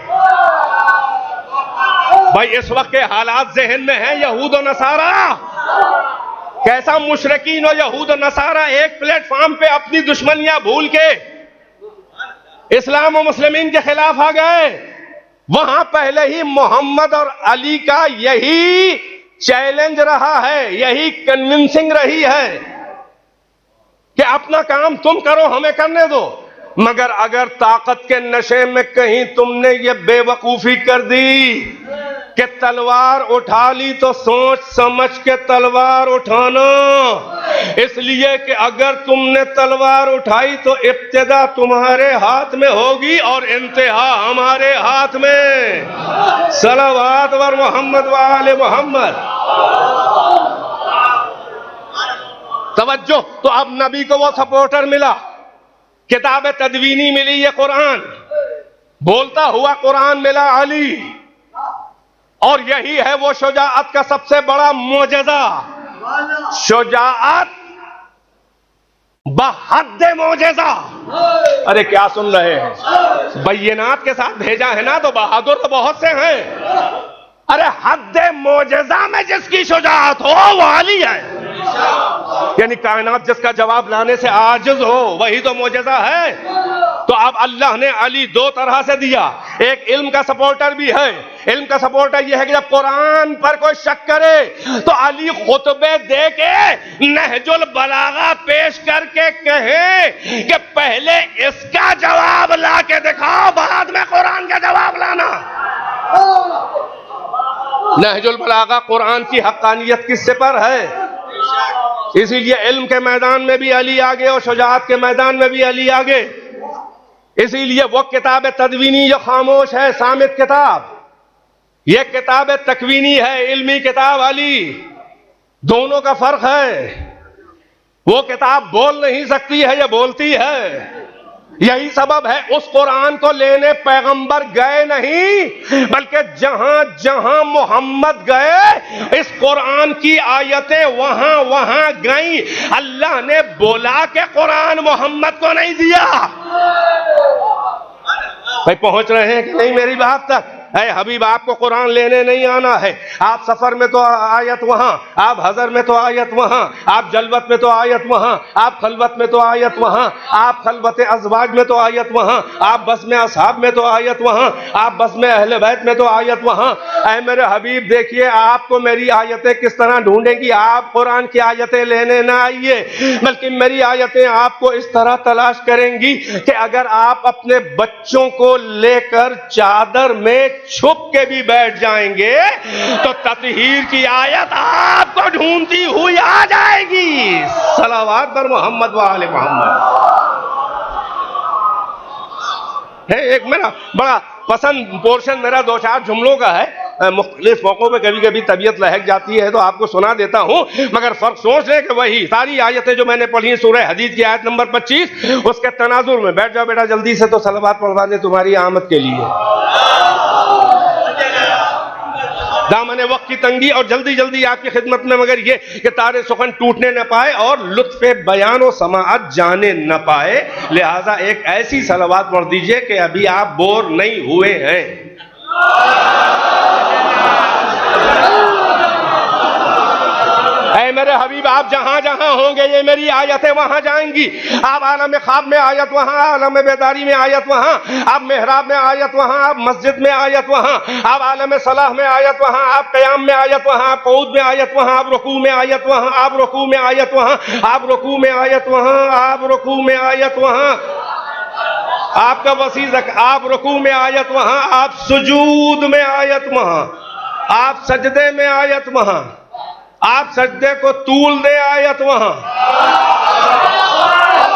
भाई इस वक्त के हालात ज़हन में है, यहूद और नसारा कैसा, मुशरिकीन और यहूद और नसारा एक प्लेटफॉर्म पे अपनी दुश्मनियां भूल के इस्लाम और मुस्लिमीन के खिलाफ आ गए। वहां पहले ही मोहम्मद और अली का यही चैलेंज रहा है, यही कन्विंसिंग रही है कि अपना काम तुम करो, हमें करने दो। मगर अगर ताकत के नशे में कहीं तुमने ये बेवकूफी कर दी कि तलवार उठा ली, तो सोच समझ के तलवार उठाना, इसलिए कि अगर तुमने तलवार उठाई तो इब्तिदा तुम्हारे हाथ में होगी और इंतहा हमारे हाथ में। सलावत वर मोहम्मद व आले मोहम्मद। तवज्जो, तो अब नबी को वो सपोर्टर मिला, किताब तदवीनी मिली, ये कुरान, बोलता हुआ कुरान मिला अली, और यही है वो शुजाअत का सबसे बड़ा मोजज़ा। शुजाअत बहद मोजज़ा। अरे क्या सुन रहे हैं? बैयनात के साथ भेजा है ना, तो बहादुर तो बहुत से हैं। अरे हद मोजज़ा में जिसकी शुजाअत हो वो अली है, यानी कायनात जिसका जवाब लाने से आजिज हो, वही तो मोजज़ा है। तो अब अल्लाह ने अली दो तरह से दिया, एक इल्म का सपोर्टर भी है। इल्म का सपोर्टर यह है कि जब कुरान पर कोई शक करे तो अली खुतबे दे के नहजुल बलागा पेश करके कहे कि पहले इसका जवाब ला के दिखाओ, बाद में कुरान का जवाब लाना। नहजुल बलागा कुरान की हक्कानियत किससे पर है, इसीलिए इल्म के मैदान में भी अली आगे और शुजाअत के मैदान में भी अली आगे। इसीलिए वो किताब तदवीनी जो खामोश है, सामित किताब, ये किताब तकवीनी है, इल्मी किताब अली, दोनों का फर्क है। वो किताब बोल नहीं सकती है, ये बोलती है। यही सबब है उस कुरान को लेने पैगंबर गए नहीं, बल्कि जहां जहां मोहम्मद गए इस कुरान की आयतें वहां वहां गईं। अल्लाह ने बोला कि कुरान मोहम्मद को नहीं दिया। भाई पहुंच रहे हैं कि नहीं मेरी बात तक? ऐ हबीब, आपको कुरान लेने नहीं आना है। आप सफर में तो आयत वहां, आप हजर में तो आयत वहां, आप जलवत में तो आयत वहां, आप खलवत में तो आयत वहां, आप खलवत अज़वाज में तो आयत वहां, आप बस में असहाब में तो आयत वहां, आप बस में अहले बैत में तो आयत वहां। ऐ मेरे हबीब, देखिए आपको मेरी आयतें किस तरह ढूंढेंगी। आप कुरान की आयतें लेने ना आइए, बल्कि मेरी आयतें आपको इस तरह तलाश करेंगी कि अगर आप अपने बच्चों को लेकर चादर में छुप के भी बैठ जाएंगे तो ततहीर की आयत आपको ढूंढती हुई आ जाएगी। सलावत पर मोहम्मद व आले मोहम्मद। एक मेरा बड़ा पसंद पोर्शन मेरा 2-4 जुमलों का है। मुख्तलिफ मौकों पे कभी कभी तबीयत लहक जाती है तो आपको सुना देता हूं, मगर फर्क सोच ले कि वही सारी आयतें जो मैंने पढ़ी सूरह हदीद की आयत नंबर 25 उसके तनाजुर में। बैठ जाओ बेटा जल्दी से, तो सलावत पढ़वा दे तुम्हारी आमद के लिए। दामने वक्त की तंगी और जल्दी जल्दी आपकी खिदमत में, मगर ये कि तारे सुखन टूटने न पाए और लुत्फ़े बयान और समाअत जाने न पाए, लिहाजा एक ऐसी सलावत पढ़ दीजिए कि अभी आप बोर नहीं हुए हैं। ऐ मेरे हबीब, आप जहां जहां होंगे ये मेरी आयतें वहां जाएंगी। आप आलम ख्वाब में आयत वहां, आलम बेदारी में आयत वहां, आप मेहराब में आयत वहां, आप मस्जिद में आयत वहां, आप आलम सलाह में आयत वहां, आप क़याम में आयत वहां, आप क़ऊद में आयत वहां, आप रुकू में आयत वहां, आप रुकू में आयत वहां, आप रुकू में आयत वहां, आप रुकू में आयत वहां, आपका वसीज़क, आप रुकू में आयत वहां, आप सुजूद में आयत वहां, आप सजदे में आयत वहां, आप सजदे को तूल दे आयत वहां,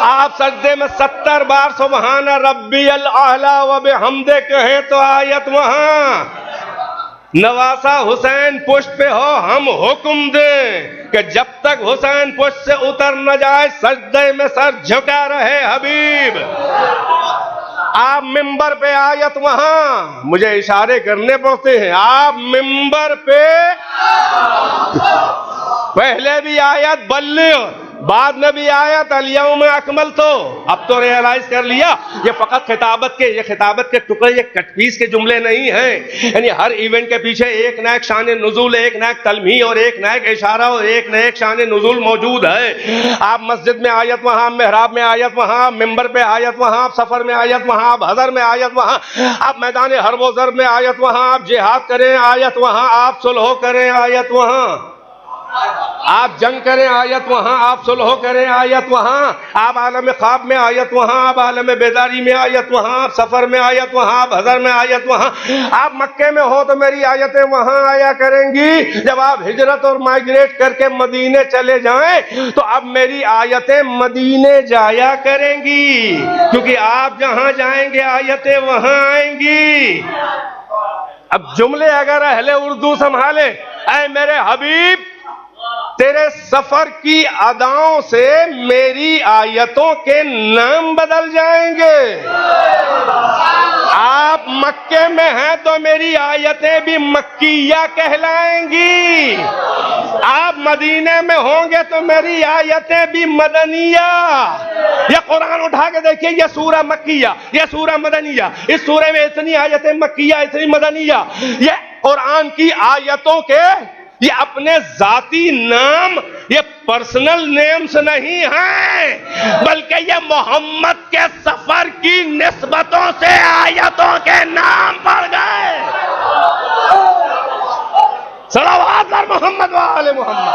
आप सजदे में 70 बार सुबहान रब्बियल आला व बिहम्दे कहे तो आयत वहां। नवासा हुसैन पुष्ट पे हो हम हुक्म दे कि जब तक हुसैन पुष्ट से उतर न जाए सजदे में सर झुका रहे हबीब। आप मिंबर पे आयत वहां, मुझे इशारे करने पड़ते हैं, आप मिंबर पे पहले भी आयत बल्ले, बाद में भी आयत अलियौम अकमल। तो अब तो रियलाइज कर लिया ये फकत खिताबत के टुकड़े, ये कटपीस के जुमले नहीं हैं। यानी हर इवेंट के पीछे एक ना एक शान नुज़ूल, एक ना एक तलमी और एक ना एक इशारा और एक ना एक शान नुज़ूल मौजूद है। आप मस्जिद में आयत वहां, मेहराब में आयत वहां, मिंबर पे आयत वहां, आप सफर में आयत वहां, आप हजर में आयत वहां, आप मैदान हर्ब व ज़र्ब में आयत वहां, आप जिहाद करें आयत वहां, आप सुलह करें आयत वहां, आप जंग करें आयत वहां, आप सुलह करें आयत वहां, आप आलम ख्वाब में आयत वहां, आप आलम बेदारी में आयत वहां, आप सफर में आयत वहां, आप हजर में आयत वहां, आप मक्के में हो तो मेरी आयतें वहां आया करेंगी। जब आप हिजरत और माइग्रेट करके मदीने चले जाएं तो अब मेरी आयतें मदीने जाया करेंगी, क्योंकि आप जहां जाएंगे आयतें वहां आएंगी। अब जुमले अगर अहले उर्दू संभाले, ऐ मेरे हबीब तेरे सफर की अदाओं से मेरी आयतों के नाम बदल जाएंगे। आप मक्के में हैं तो मेरी आयतें भी मक्किया कहलाएंगी। आप मदीने में होंगे तो मेरी आयतें भी मदनिया। ये कुरान उठा के देखिए, ये सूरा मक्किया, ये सूरा मदनिया, इस सूरे में इतनी आयतें मक्किया, इतनी मदनिया। ये कुरान की आयतों के ये अपने जाती नाम, ये पर्सनल नेम्स नहीं हैं, बल्कि ये मोहम्मद के सफर की निस्बतों से आयतों के नाम पड़ गए। सलावत पर मोहम्मद व आले मोहम्मद।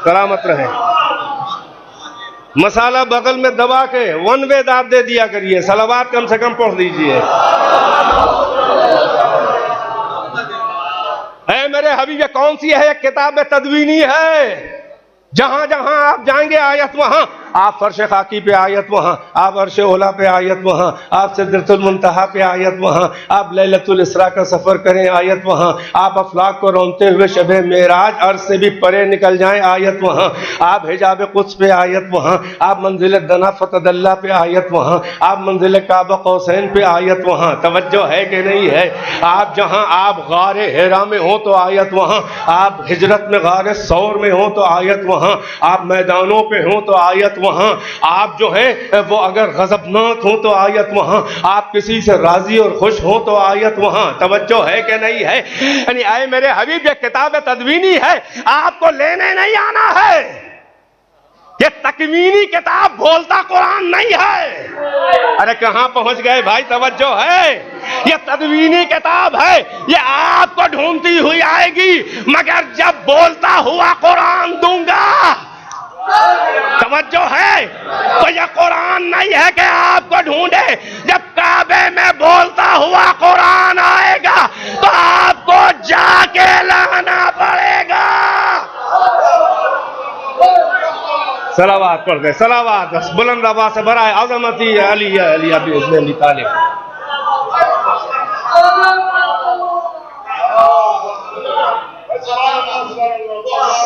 सलामत रहे। मसाला बगल में दबा के 1 वे दाब दे दिया करिए, सलावत कम से कम पढ़ दीजिए। ऐ मेरे हबीब, कौन सी है? किताब तदवीनी है। जहां जहां आप जाएंगे आयत वहां, आप फर्श खाकी पे आयत वहाँ, आप अर्श ओला पे आयत वहाँ, आप सिदरतुल मुंतहा पे आयत वहाँ, आप लैलतुल इसरा का सफ़र करें आयत वहाँ, आप अफलाक को रौंदते हुए शबे मेराज अर्श से भी परे निकल जाएं आयत वहाँ, आप हिजाब कुद्स पे आयत वहाँ, आप मंजिल दना फतदल्ला पे आयत वहाँ, आप मंजिल काबा कौसैन पे आयत वहाँ। तवज्जो है कि नहीं है? आप जहाँ आप गारे हिरा में हो तो आयत वहाँ, आप हिजरत में गारे सौर में हो तो आयत वहाँ, आप मैदानों पे हो तो आयत वहाँ, आप जो है वो अगर गज़बनाक हो तो आयत वहाँ, आप किसी से राजी और खुश हो तो आयत वहाँ। तवज्जो है कि नहीं है? यानी आए मेरे हबीब, ये किताब तदवीनी है, आपको लेने नहीं आना है। ये तकवीनी किताब बोलता कुरान नहीं है। अरे कहां पहुंच गए भाई? तवज्जो है? ये तदवीनी किताब है, ये आपको ढूंढती हुई आएगी, मगर जब बोलता हुआ कुरान दूंगा। तवज्जो है? तो ये कुरान नहीं है कि आपको ढूंढे, जब काबे में बोलता हुआ कुरान आएगा तो आपको जाके लाना पड़ेगा। सलावात पढ़ दे, सलावात बस बुलंद आवाज से बराए आज़मती अली अली अबी इब्न तालिब।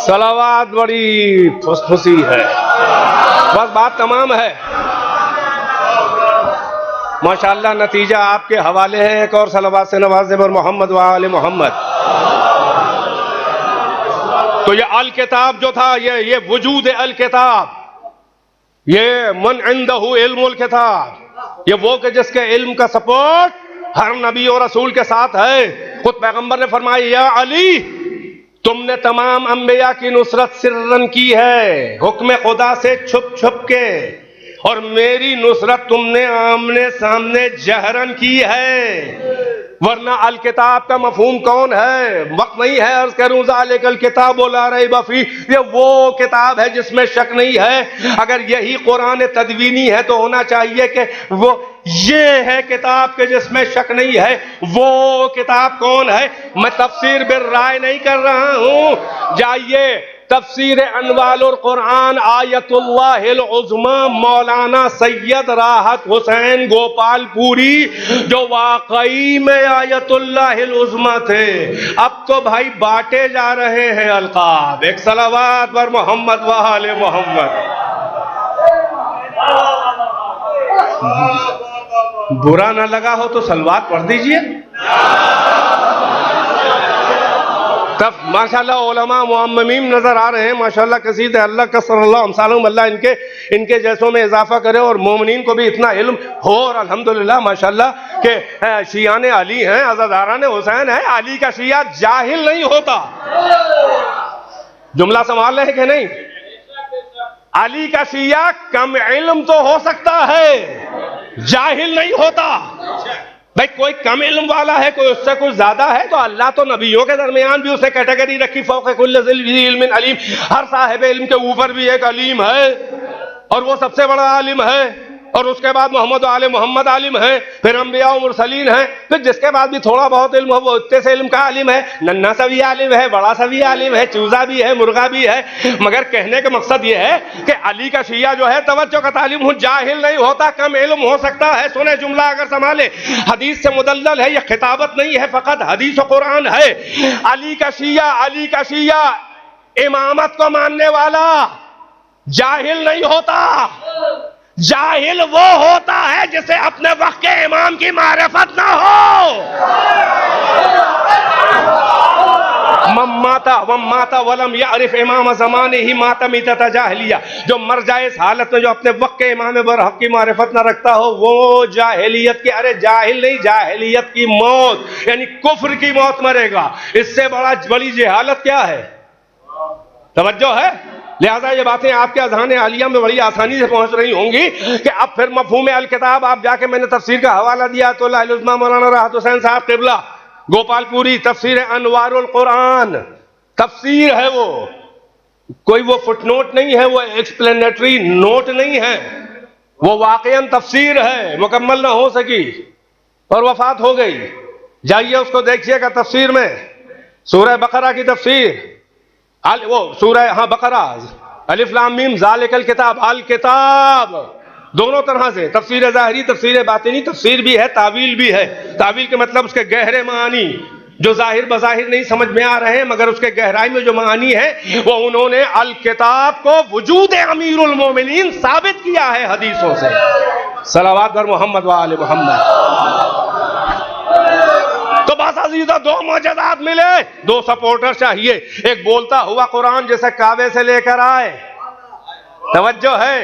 सलावात बड़ी फुसफुसी है, बस बात तमाम है। माशाअल्लाह नतीजा आपके हवाले है। एक और सलावात से नवाज़े पर मोहम्मद व आले मोहम्मद। तो ये अल किताब जो था, ये वजूद अल किताब, ये मन इंदहु इल्मुल किताब, ये वो कि जिसके इल्म का सपोर्ट हर नबी और रसूल के साथ है। खुद पैगंबर ने फरमाया, या अली, तुमने तमाम अंबिया की नुसरत सिर्रन की है, हुक्म खुदा से छुप छुप के, और मेरी नुसरत तुमने आमने सामने जहरन की है। वरना अल किताब का मफहूम कौन है? वक्त नहीं है अर्ज करूं ज़ालिकल किताब ला रैब फीह, ये वो किताब है जिसमें शक नहीं है। अगर यही कुरान तदवीनी है तो होना चाहिए कि वो ये है किताब के जिसमें शक नहीं है। वो किताब कौन है? मैं तफसीर बिर राय नहीं कर रहा हूं। जाइए तफसीर अनवारुल कुरान आयतुल्लाहिल उज़्मा मौलाना सैयद राहत हुसैन गोपालपुरी, जो वाकई में आयतुल्लाहिल उज़्मा थे, अब तो भाई बांटे जा रहे हैं अलकाब। एक सलावात पर मोहम्मद व आले मोहम्मद। बुरा ना लगा हो तो सलवात पढ़ दीजिए। तब माशाल्लाह उलमा मुअम्मिमीन नजर आ रहे हैं, माशाल्लाह कसीद अल्लाह का सल्लल्लाहु अलैहि वसल्लम, अल्लाह इनके जैसों में इजाफा करे और मोमिनीन को भी इतना इल्म हो। और अल्हम्दुलिल्लाह माशाल्लाह के शियान अली हैं, अज़ादारान हुसैन हैं। अली का शिया जाहिल नहीं होता। जुमला संभाल रहे हैं कि नहीं? अली का शिया कम इल्म तो हो सकता है, जाहिल नहीं होता। भाई कोई कम इल्म वाला है, कोई उससे कुछ ज्यादा है, तो अल्लाह तो नबियों के दरमियान भी उसने कैटेगरी रखी, फौक़ कुल्लि ज़ी इल्मिन अलीम। हर साहिब इल्म के ऊपर भी एक अलीम है, और वो सबसे बड़ा आलिम है। और उसके बाद मोहम्मद आले मोहम्मद आलिम है, फिर अंबिया और मुरसलीन है, फिर जिसके बाद भी थोड़ा बहुत इल्म हो वो इतने से इल्म का आलिम है। नन्ना सा भी आलिम है, बड़ा सा भी आलिम है, चूजा भी है, मुर्गा भी है। मगर कहने का मकसद ये है कि अली का शिया जो है तवज्जो का तालिम हूं, जाहिल नहीं होता, कम इल्म हो सकता है। सुने जुमला अगर संभाले, हदीस से मुदल्लल है, यह खिताबत नहीं है, फकत हदीस और कुरान है। अली का शिया इमामत को मानने वाला जाहिल नहीं होता। जाहिल वो होता है जिसे अपने वक्त के इमाम की मारिफत ना हो। मम्माता वलम यारिफ इमाम ज़माने ही माता मीता जाहिलिया, जो मर जाए इस हालत में, जो अपने वक्त के इमाम बरहक की मारिफत ना रखता हो, वो जाहिलियत की, अरे जाहिल नहीं, जाहिलियत की मौत, यानी कुफ्र की मौत मरेगा। इससे बड़ी जहालत क्या है? तवज्जो है? लिहाजा ये बातें आपके अज़हान आलिया में बड़ी आसानी से पहुंच रही होंगी कि अब फिर मफ़हूम अल किताब आप जाके, मैंने तफसीर का हवाला दिया तो उज़्मा मौलाना राहत हुसैन साहब क़िबला गोपालपुरी, तफसीर अनवारुल कुरान तफसीर है वो, कोई वो फुटनोट नहीं है, वो एक्सप्लेनेटरी नोट नहीं है, वो वाक़ईन तफसीर है। मुकम्मल ना हो सकी और वफात हो गई। जाइए उसको देखिएगा तफसीर में, सूरह बकरा की तफसीर, वो सूरह बकरा अलिफ लाम मीम ज़ालिकल किताब, अल किताब, दोनों तरह से तफसीर ज़ाहिरी, तफसीर बातिनी, तफसीर भी है, तावील भी है। तावील के मतलब उसके गहरे मानी जो जाहिर बजाहिर नहीं समझ में आ रहे हैं, मगर उसके गहराई में जो मानी है वो उन्होंने अल किताब को वजूद अमीरुल मोमिनीन साबित किया है हदीसों से। सलावत बर मोहम्मद व आले मोहम्मद। तो बस अजीज़ों, दो मौजज़ात मिले, दो सपोर्टर चाहिए। एक बोलता हुआ कुरान जैसे काबे से लेकर आए, तवज्जो है,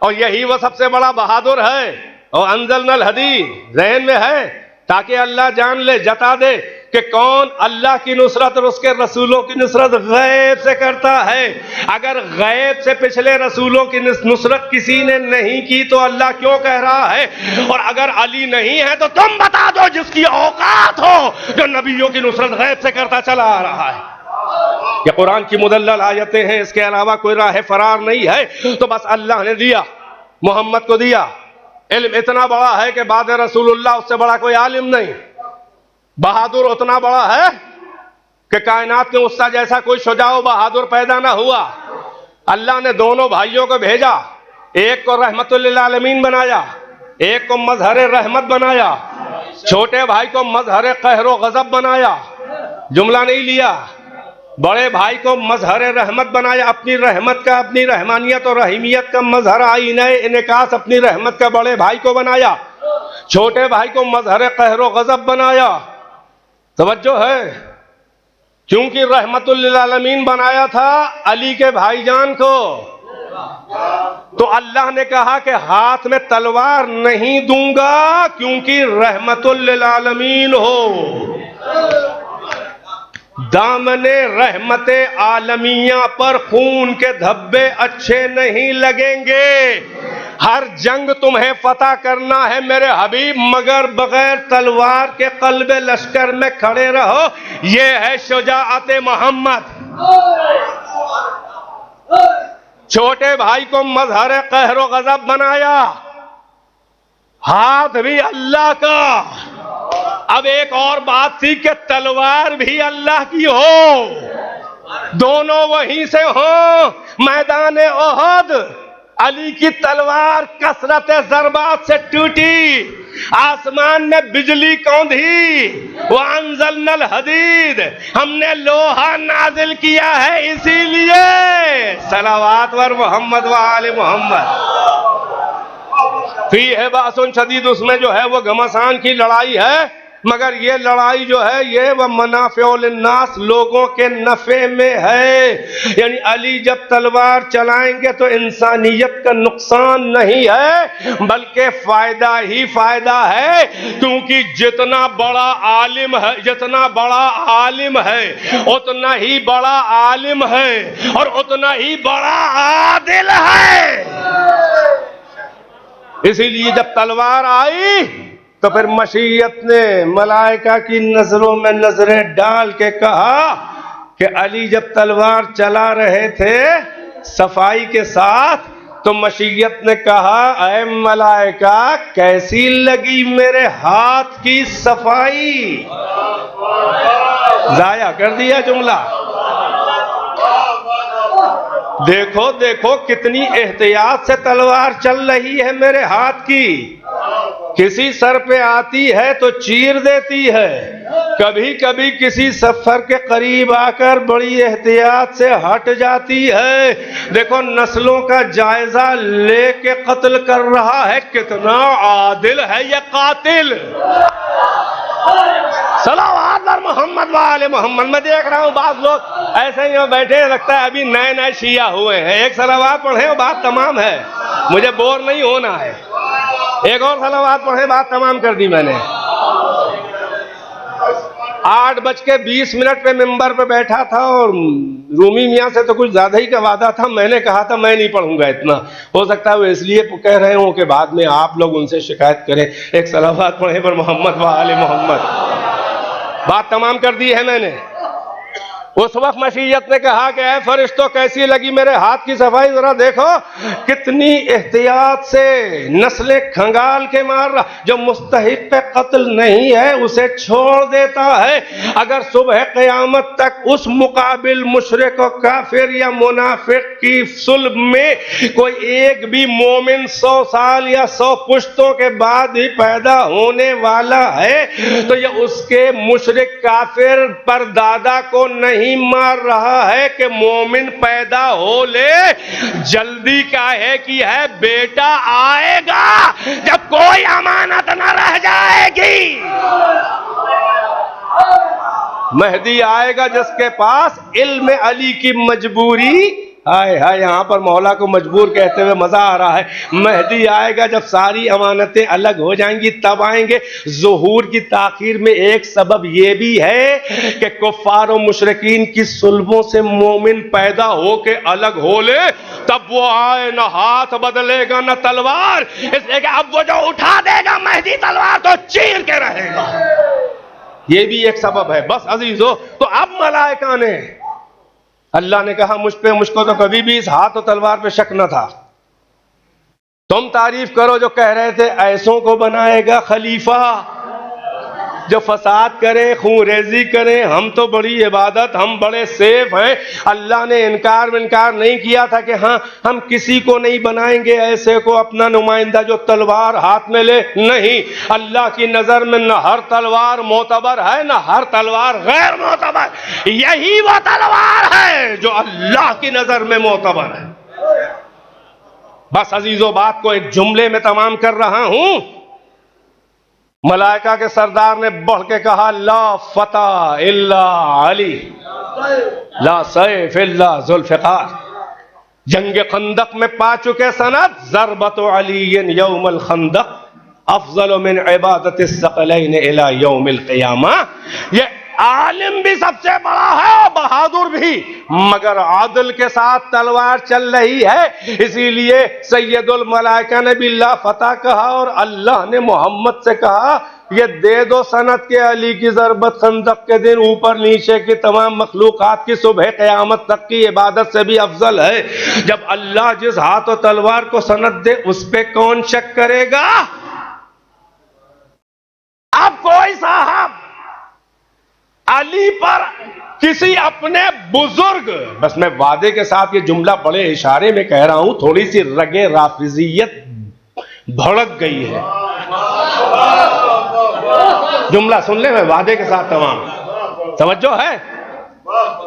और यही वो सबसे बड़ा बहादुर है। और अंज़लनल हदीद ज़हन में है, ताकि अल्लाह जान ले, जता दे कि कौन अल्लाह की नुसरत और उसके रसूलों की नुसरत गैब से करता है। अगर गैब से पिछले रसूलों की नुसरत किसी ने नहीं की तो अल्लाह क्यों कह रहा है? और अगर अली नहीं है तो तुम बता दो जिसकी औकात हो, जो नबियों की नुसरत गैब से करता चला आ रहा है। ये कुरान की मुदल्लल आयतें हैं, इसके अलावा कोई राह फरार नहीं है। तो बस अल्लाह ने दिया, मोहम्मद को दिया। इल्म इतना बड़ा है कि बाद रसूलुल्लाह उससे बड़ा कोई आलिम नहीं। बहादुर उतना बड़ा है कि कायनात में उसका जैसा कोई शुजाओ बहादुर पैदा ना हुआ। अल्लाह ने दोनों भाइयों को भेजा, एक को रहमतुल लिल आलमीन बनाया, एक को मजहर रहमत बनाया। छोटे भाई को मजहर कहरो गजब बनाया, जुमला नहीं लिया। बड़े भाई को मजहर रहमत बनाया, अपनी रहमत का, अपनी रहमानियत और रहीमियत का मजहर आईना इनकास अपनी रहमत का बड़े भाई को बनाया। छोटे भाई को मजहर कहरो गजब बनाया। तवज्जो है, क्योंकि रहमतुल लिल आलमीन बनाया था अली के भाईजान को, तो अल्लाह ने कहा कि हाथ में तलवार नहीं दूंगा क्योंकि रहमतुल लिल आलमीन हो। दामने रहमते आलमिया पर खून के धब्बे अच्छे नहीं लगेंगे। हर जंग तुम्हें फतह करना है मेरे हबीब, मगर बगैर तलवार के कल्बे लश्कर में खड़े रहो। ये है शुजाअत मोहम्मद। छोटे भाई को मजहर कहरो गजब बनाया, हाथ भी अल्लाह का। अब एक और बात थी कि तलवार भी अल्लाह की हो, दोनों वहीं से हो। मैदान ओहद अली की तलवार कसरत ज़रबात से टूटी, आसमान में बिजली कौंधी। वअंज़लनल हदीद, हमने लोहा नाजिल किया है, इसीलिए सलावत वर मोहम्मद व आले मोहम्मद। फी है बासुन शदीद, उसमें जो है वो घमासान की लड़ाई है, मगर ये लड़ाई जो है ये वह मनाफ़िउल नास, लोगों के नफे में है। यानी अली जब तलवार चलाएंगे तो इंसानियत का नुकसान नहीं है बल्कि फायदा ही फायदा है, क्योंकि जितना बड़ा आलिम है, जितना बड़ा आलिम है उतना ही बड़ा आलिम है और उतना ही बड़ा आदिल है। इसीलिए जब तलवार आई तो फिर मशीयत ने मलाइका की नजरों में नजरें डाल के कहा कि अली जब तलवार चला रहे थे सफाई के साथ, तो मशीयत ने कहा, ऐ मलाइका कैसी लगी मेरे हाथ की सफाई? जाया कर दिया जुमला। देखो देखो कितनी एहतियात से तलवार चल रही है मेरे हाथ की। किसी सर पे आती है तो चीर देती है, कभी कभी किसी सफर के करीब आकर बड़ी एहतियात से हट जाती है। देखो नस्लों का जायजा लेके कत्ल कर रहा है, कितना आदिल है ये कातिल। सलावत पर मोहम्मद वाले मोहम्मद। मैं देख रहा हूँ बात लोग ऐसे ही बैठे, लगता है अभी नए नए शिया हुए हैं। एक सलावत पढ़े और बात तमाम है, मुझे बोर नहीं होना है। एक और सलावत पढ़े, बात तमाम कर दी मैंने। 8:20 पे मिंबर पे बैठा था और रूमी मियाँ से तो कुछ ज्यादा ही का वादा था। मैंने कहा था मैं नहीं पढ़ूंगा इतना, हो सकता है वो इसलिए कह रहे हो कि बाद में आप लोग उनसे शिकायत करें। एक सलावत पढ़े पर मोहम्मद व आले मोहम्मद। बात तमाम कर दी है मैंने। उस वक्त मशीयत ने कहा कि ऐ फरिश्तों कैसी लगी मेरे हाथ की सफाई, जरा देखो कितनी एहतियात से नस्लें खंगाल के मार रहा। जो मुस्तहिक पे कत्ल नहीं है उसे छोड़ देता है। अगर सुबह क़यामत तक उस मुकाबिल मुशरिक और काफिर या मुनाफिक की सुल्ब में कोई एक भी मोमिन 100 साल या 100 पुश्तों के बाद ही पैदा होने वाला है तो ये उसके मुशरिक काफिर पर दादा को नहीं मार रहा है कि मोमिन पैदा हो ले। जल्दी क्या है कि है बेटा आएगा जब कोई अमानत न रह जाएगी। मेहदी आएगा जिसके पास इल्म अली की मजबूरी। हाय हाय, यहां पर मौला को मजबूर कहते हुए मजा आ रहा है। मेहदी आएगा जब सारी अमानतें अलग हो जाएंगी तब आएंगे। ज़ुहूर की ताखीर में एक सबब यह भी है कि कुफ्फार और मुशरिकीन की सुल्बों से मोमिन पैदा होके अलग हो ले तब वो आए। न हाथ बदलेगा न तलवार, इसलिए कि अब वो जो उठा देगा मेहदी तलवार तो चीर के रहेगा। ये भी एक सबब है। बस अजीजों, तो अब मलाइका ने, अल्लाह ने कहा मुझको तो कभी भी इस हाथ और तलवार पे शक न था। तुम तारीफ करो जो कह रहे थे ऐसों को बनाएगा खलीफा जो फसाद करे, खून रेजी करे। हम तो बड़ी इबादत, हम बड़े सेफ हैं। अल्लाह ने इनकार नहीं किया था कि हाँ हम किसी को नहीं बनाएंगे ऐसे को अपना नुमाइंदा जो तलवार हाथ में ले। नहीं, अल्लाह की नजर में न हर तलवार मोतबर है न हर तलवार गैर मोतबर। यही वो तलवार है जो अल्लाह की नजर में मोतबर है। बस अजीजों, बात को एक जुमले में तमाम कर रहा हूं। मलाइका के सरदार ने बढ़ के कहा ला फता इल्ला अली, ला सैफ इल्ला जुल्फ़िकार। जंग खंदक में पा चुके सनद, ज़रबत अलीयन यौमल खंदक अफज़ल मिन इबादत सक़लैन इला यौमिल क़ियामा। ये आलिम भी सबसे बड़ा है और बहादुर भी, मगर आदिल के साथ तलवार चल रही है। इसीलिए सैयदुल मलाइका ने भी ला फतह कहा और अल्लाह ने मोहम्मद से कहा ये दे दो सनद के अली की ज़रबत खंदक के दिन ऊपर नीचे की तमाम मखलूकात की सुबह क़यामत तक की इबादत से भी अफजल है। जब अल्लाह जिस हाथ और तलवार को सनद दे उस पे कौन शक करेगा। अब कोई साहब अली पर किसी अपने बुजुर्ग, बस मैं वादे के साथ ये जुमला बड़े इशारे में कह रहा हूं, थोड़ी सी रगे राफिजियत भड़क गई है। जुमला सुन ले, मैं वादे के साथ तमाम तवज्जो है।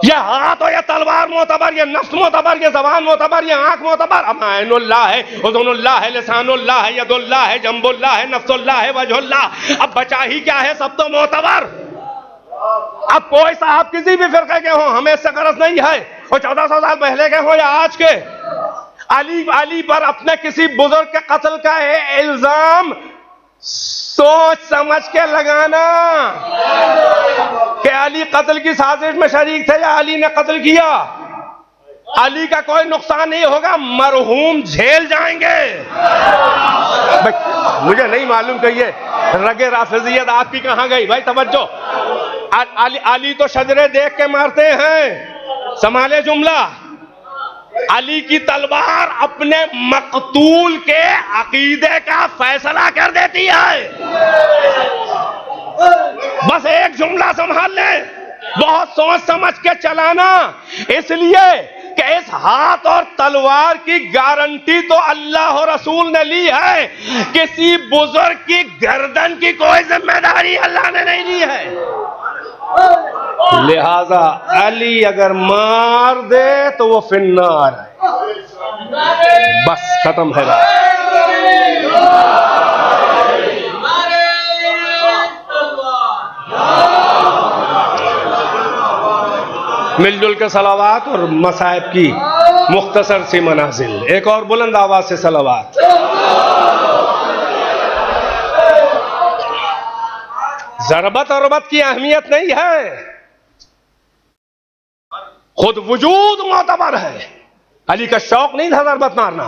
ये हाथ हो या तलवार मोतबर, ये नफ्स मोतबर, ये जबान मोतबर, ये आंख मोतबर। अब ऐनुल्लाह है, उज़ुनुल्लाह है, लिसानुल्लाह है, यदुल्लाह है, जंबुल्लाह है, नफ्सुल्लाह है, वजहुल्लाह। अब बचा ही क्या है, सब तो मोतबर। अब कोई साहब किसी भी फिरके के हो, हमें इससे गरज नहीं है, और 1400 साल पहले के हो या आज के। अली पर अपने किसी बुजुर्ग के कत्ल का है इल्जाम सोच समझ के लगाना कि अली कत्ल की साजिश में शरीक थे या अली ने कत्ल किया। अली का कोई नुकसान नहीं होगा, मरहूम झेल जाएंगे। मुझे नहीं मालूम कि ये रगे राफिजियत आपकी कहां गई भाई। तवज्जो, अली तो शजरे देख के मारते हैं, संभाले जुमला। अली की तलवार अपने मकतूल के अकीदे का फैसला कर देती है। बस एक जुमला संभाल ले, बहुत सोच समझ के चलाना। इसलिए कि इस हाथ और तलवार की गारंटी तो अल्लाह और रसूल ने ली है, किसी बुजुर्ग की गर्दन की कोई जिम्मेदारी अल्लाह ने नहीं ली है। लिहाजा अली अगर मार दे तो वो फिन्नार है। बस खत्म है बात। मिलजुल के सलावात और मसाइब की मुख्तसर सी मनाजिल। एक और बुलंद आवाज से सलावात। ज़रबत और रबत की अहमियत नहीं है, खुद वजूद मोतबर है। अली का शौक नहीं था ज़रबत मारना,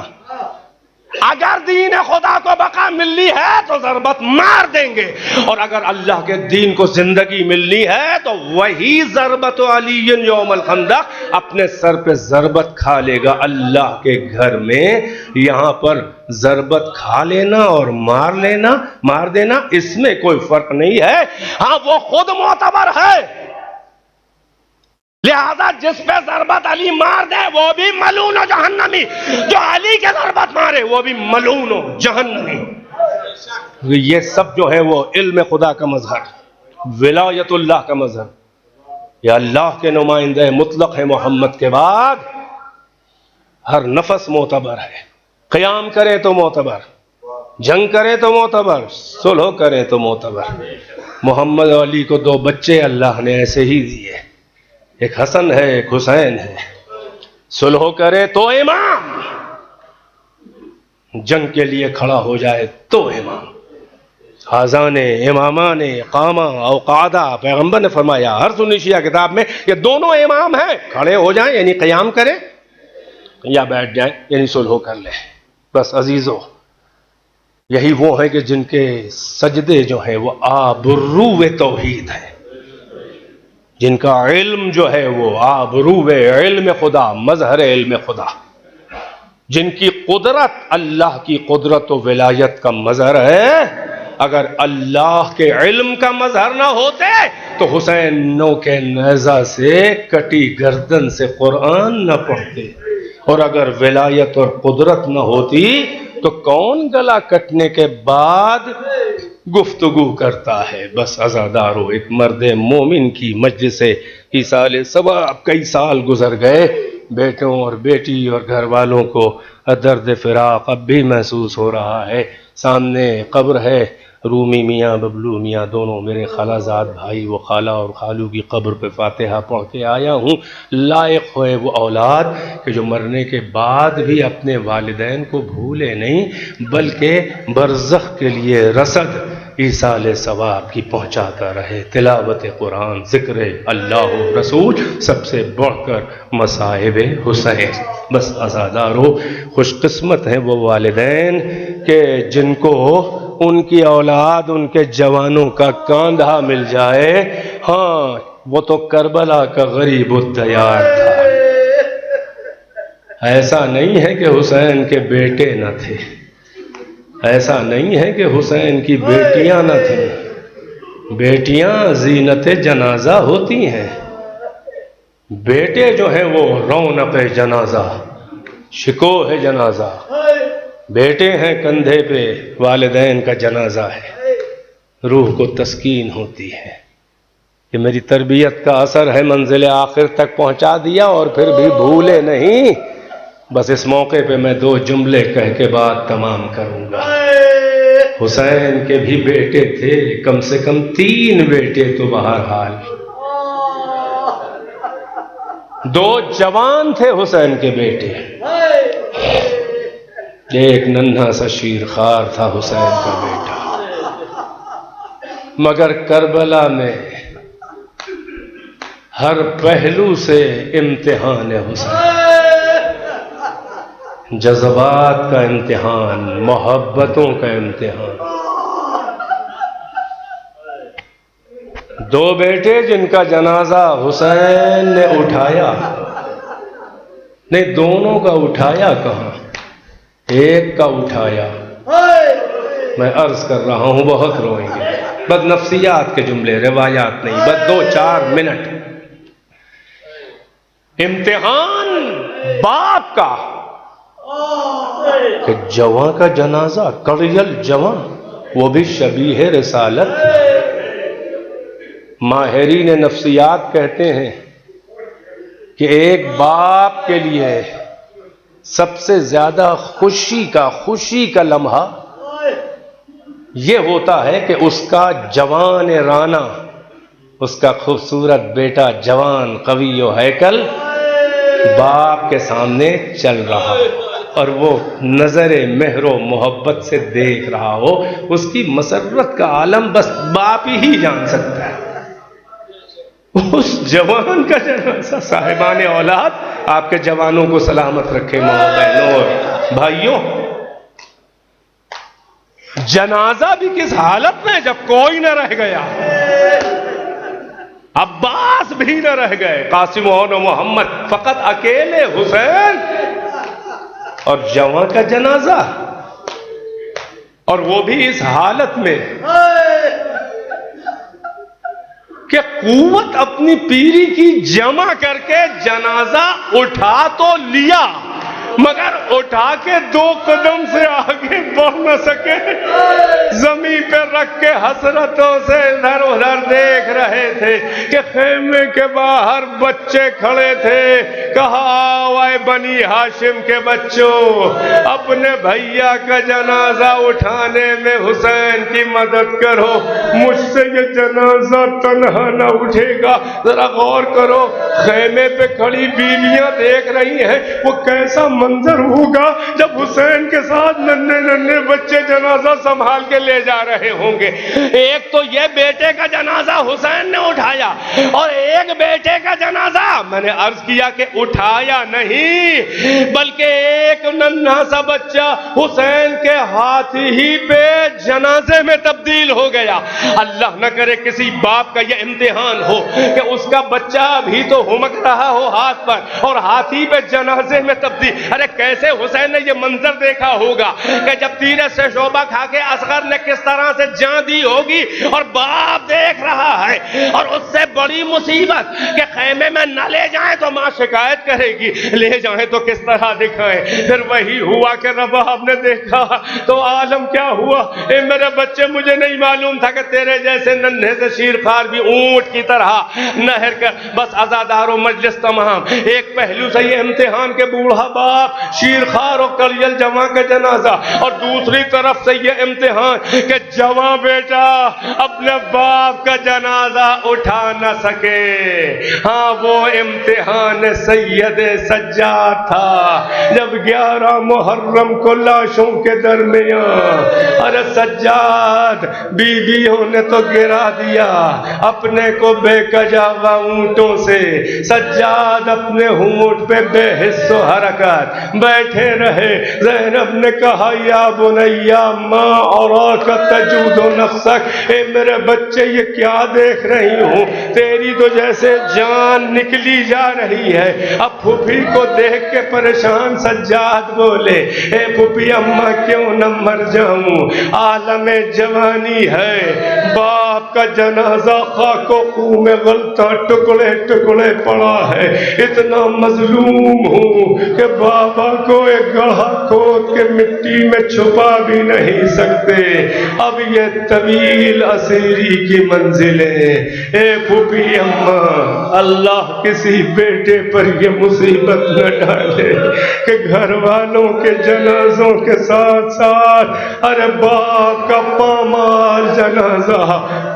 अगर दीन खुदा को बका मिलनी है तो ज़रबत मार देंगे, और अगर अल्लाह के दीन को जिंदगी मिलनी है तो वही ज़रबत अलीयन यौमल खंदक अपने सर पे ज़रबत खा लेगा अल्लाह के घर में। यहां पर ज़रबत खा लेना और मार देना इसमें कोई फर्क नहीं है। हाँ, वो खुद मोतबर है, लिहाजा जिस पे ज़रबत अली मार दे वो भी मलून हो जहन्नमी, जो अली के ज़रबत मारे वो भी मलून हो जहन्नमी। ये सब जो है वो इल्म खुदा का मजहर, विलायतुल्लाह का मजहर, या अल्लाह के नुमाइंदे मुतलक है मोहम्मद के बाद। हर नफस मोतबर है, क़याम करे तो मोतबर, जंग करे तो मोतबर, सुलह करे तो मोतबर। मोहम्मद अली को दो बच्चे अल्लाह ने ऐसे ही दिए, एक हसन है एक हुसैन है। सुलह करे तो इमाम, जंग के लिए खड़ा हो जाए तो इमाम। आज़ाने इमामाने कामा औकादा, पैगंबर ने फरमाया हर सुन्नी शिया किताब में ये दोनों इमाम हैं, खड़े हो जाएं यानी क़याम करें, या बैठ जाएं यानी सुलह कर लें। बस अजीजों, यही वो हैं कि जिनके सजदे जो हैं वो आबरूवे तौहीद है, जिनका इल्म जो है वो आबरूवे इल्म खुदा, मजहर इल्म खुदा, जिनकी कुदरत अल्लाह की कुदरत व विलायत का मजहर है। अगर अल्लाह के इल्म का मजहर ना होते तो हुसैनों के नेज़ा से कटी गर्दन से कुरान न पढ़ते, और अगर विलायत और कुदरत न होती तो कौन गला कटने के बाद गुफ्तगू करता है। बस अज़ादारो, एक मर्द मोमिन की मजलिसे ईसाल सवाब कई साल गुजर गए, बेटों और बेटी और घर वालों को दर्द फिराक अब भी महसूस हो रहा है। सामने कब्र है, रूमी मियाँ बबलू मियाँ दोनों मेरे खालाजाद भाई, वो खाला और खालू की कब्र पे फातिहा पढ़ के आया हूँ। लायक होए वो औलाद कि जो मरने के बाद भी अपने वालिदैन को भूले नहीं, बल्कि बरज़ख के लिए रसद ईसाल सवाब की पहुँचाता रहे। तिलावत कुरान, ज़िक्र अल्लाह रसूल, सबसे बढ़कर मसाहिब हुसैन। बस अज़ादारो, खुशकिस्मत हैं वो वालिदैन के जिनको उनकी औलाद उनके जवानों का कांधा मिल जाए। हाँ, वो तो करबला का गरीब उद्दयार था। ऐसा नहीं है कि हुसैन के बेटे न थे, ऐसा नहीं है कि हुसैन की बेटियां न थीं। बेटियां जीनत जनाजा होती हैं, बेटे जो हैं वो रौनक जनाजा, शिकोह जनाजा। बेटे हैं कंधे पे, वालिदैन का जनाजा है, रूह को तस्कीन होती है। ये मेरी तरबियत का असर है, मंजिल आखिर तक पहुंचा दिया और फिर भी भूले नहीं। बस इस मौके पे मैं दो जुमले कह के बात तमाम करूंगा। हुसैन के भी बेटे थे, कम से कम 3 बेटे तो बहरहाल। 2 जवान थे हुसैन के बेटे, एक नन्हा सा शीरखार था हुसैन का बेटा। मगर करबला में हर पहलू से इम्तिहान है हुसैन, जज्बात का इम्तिहान, मोहब्बतों का इम्तिहान। 2 बेटे जिनका जनाजा हुसैन ने उठाया, नहीं दोनों का उठाया कहाँ, एक का उठाया। मैं अर्ज कर रहा हूं, बहुत रोएंगे, बस नफ्सियात के जुमले, रिवायात नहीं, बस 2-4 मिनट। इम्तिहान बाप का कि जवां का जनाजा, कड़ियल जवां, वो भी शबीह रिसालत। माहिरीन नफ्सियात कहते हैं कि एक बाप के लिए सबसे ज्यादा खुशी का लम्हा यह होता है कि उसका जवान राना, उसका खूबसूरत बेटा जवान कवी व हैकल बाप के सामने चल रहा हो और वो नजरे मेहरो मोहब्बत से देख रहा हो। उसकी मसरत का आलम बस बाप ही जान सकता है। उस जवान का जनाजा, साहिबान औलाद, आपके जवानों को सलामत रखे माँ बहनों और भाइयों। जनाजा भी किस हालत में, जब कोई न रह गया, अब्बास भी न रह गए, कासिम और मोहम्मद, फकत अकेले हुसैन और जवां का जनाजा, और वो भी इस हालत में कि कुव्वत अपनी पीरी की जमा करके जनाजा उठा तो लिया, मगर उठा के 2 कदम से आगे बढ़ न सके, जमीन पर रख के हसरतों से इधर उधर देख रहे थे कि खेमे के बाहर बच्चे खड़े थे। कहा, आए बनी हाशिम के बच्चों, अपने भैया का जनाजा उठाने में हुसैन की मदद करो, मुझसे ये जनाजा तन्हा न उठेगा। जरा गौर करो, खेमे पे खड़ी बीवियां देख रही हैं, वो कैसा मंजर होगा जब हुसैन के साथ नन्हे नन्हे बच्चे जनाजा संभाल के ले जा रहे होंगे। एक तो ये बेटे का जनाजा हुसैन ने उठाया, और एक बेटे का जनाजा, मैंने अर्ज किया कि उठाया नहीं, बल्कि एक नन्हा सा बच्चा हुसैन के हाथ ही पे जनाजे में तब्दील हो गया। अल्लाह न करे किसी बाप का यह इम्तिहान हो कि उसका बच्चा भी तो हुमक रहा हो हाथ पर, और हाथी पे जनाजे में तब्दील। अरे कैसे हुसैन ने यह मंजर देखा होगा कि जब तीर से शोभा खा के असगर ने किस तरह से जान दी होगी, और बाप देख रहा है, और उससे बड़ी मुसीबत कि खेमे में न ले जाए तो मां शिकायत करेगी, ले जाए तो किस तरह दिखाए। फिर वही हुआ कि रबाब ने देखा तो आलम क्या हुआ, ए मेरे बच्चे, मुझे नहीं मालूम था कि तेरे जैसे नन्हे से शीरखार भी ऊंट की तरह नहर कर। बस अज़ादारों मजलिस तमाम, एक पहलू से ये इम्तिहान के बूढ़ा बाप शीरखार और कलियल जवां का जनाजा, और दूसरी तरफ से ये इम्तिहान कि जवां बेटा अपने बाप का जनाजा उठा न सके। हाँ, वो इम्तिहान सैयद सज्जाद था, जब 11 मुहर्रम को लाशों के दरमियान, अरे सज्जाद बीवियों ने तो गिरा दिया अपने को बेकजावा ऊंटों से। सज्जाद अपने ऊंट पे बेहिस्सो हरकत बैठे रहे। ज़ैनब ने कहा, या बुनैया माँ और तजूदो नफ्सक, ए मेरे बच्चे ये क्या देख रही हूँ, तेरी तो जैसे जान निकली जा रही है। अब फूफी को देख के परेशान सज्जाद बोले, ए फूफी अम्मा क्यों न मर जाऊं, आलमे जवानी है, बाप का जनाजा खाको खून में गलता टुकड़े टुकड़े पड़ा है, इतना मजलूम हूँ कि बाबा को एक गड्ढा खोद के मिट्टी में छुपा भी नहीं सकते। अब ये तवील असीरी की मंजिलें, ए फूफी अम्मा, अल्लाह किसी बेटे पर ये मुसीबत न डाले कि घर वालों के जनाजों के साथ साथ अरे बाप का पामाल जनाजा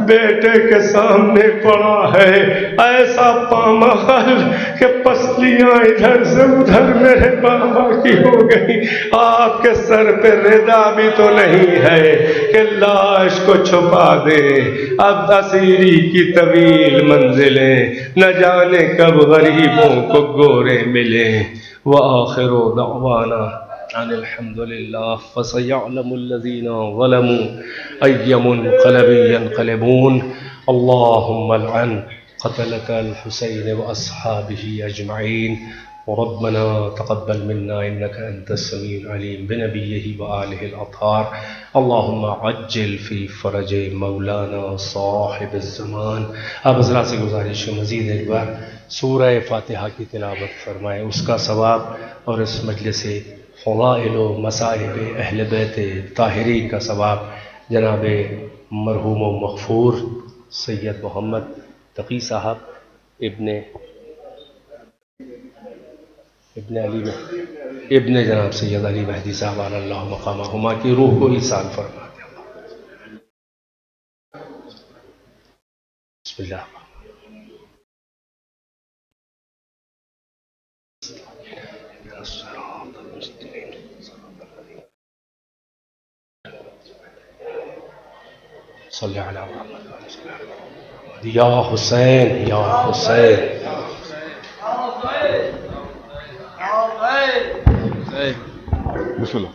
बेटे के सामने पड़ा है। ऐसा पामाल कि पसलियां इधर से उधर मेरे बाबा की हो गई। आपके सर पे रिदा भी तो नहीं है कि लाश को छुपा दे। अब असीरी की तवील मंजिलें, न जाने कब गरीबों को गोरे मिले। व आखिरु दअवाना अनिल हम्दुलिल्लाह फसयअलमुल्लज़ीना ज़लमू अय्यमुनक़लबिन यनक़लिबून। अल्लाहुम्मा लअन क़तलतल हुसैन व अस्हाबिही अजमईन। रब्बना तक़ब्बल मिन्ना इन्नका अंतस समीउल अलीम बिनबिय्यिही व आलिहिल अत्हार। अल्लाहुम्मा अज्जिल फ़ी फ़रज मौलाना साहिबिज़ ज़मान। अब हज़रात से गुजारिश है, मज़ीद एक बार सूरह फ़ातिहा की तिलावत फरमाएँ, उसका सवाब और इस मजलिस फ़ज़ाइल व मसाइब अहले बैत ताहिरीन का सवाब जनाब मरहूम व मग़फ़ूर सैयद मोहम्मद तक़ी साहब इब्ने जनाब सैयद अली महदी साहब अल्लाह मक़ामहुमा की रूह को ईसाल फरमा दे। बिस्मिल्लाह। सल्लल्लाहु अलैहि वसल्लम। या हुसैन या हुसैन। बिस्मिल्लाह।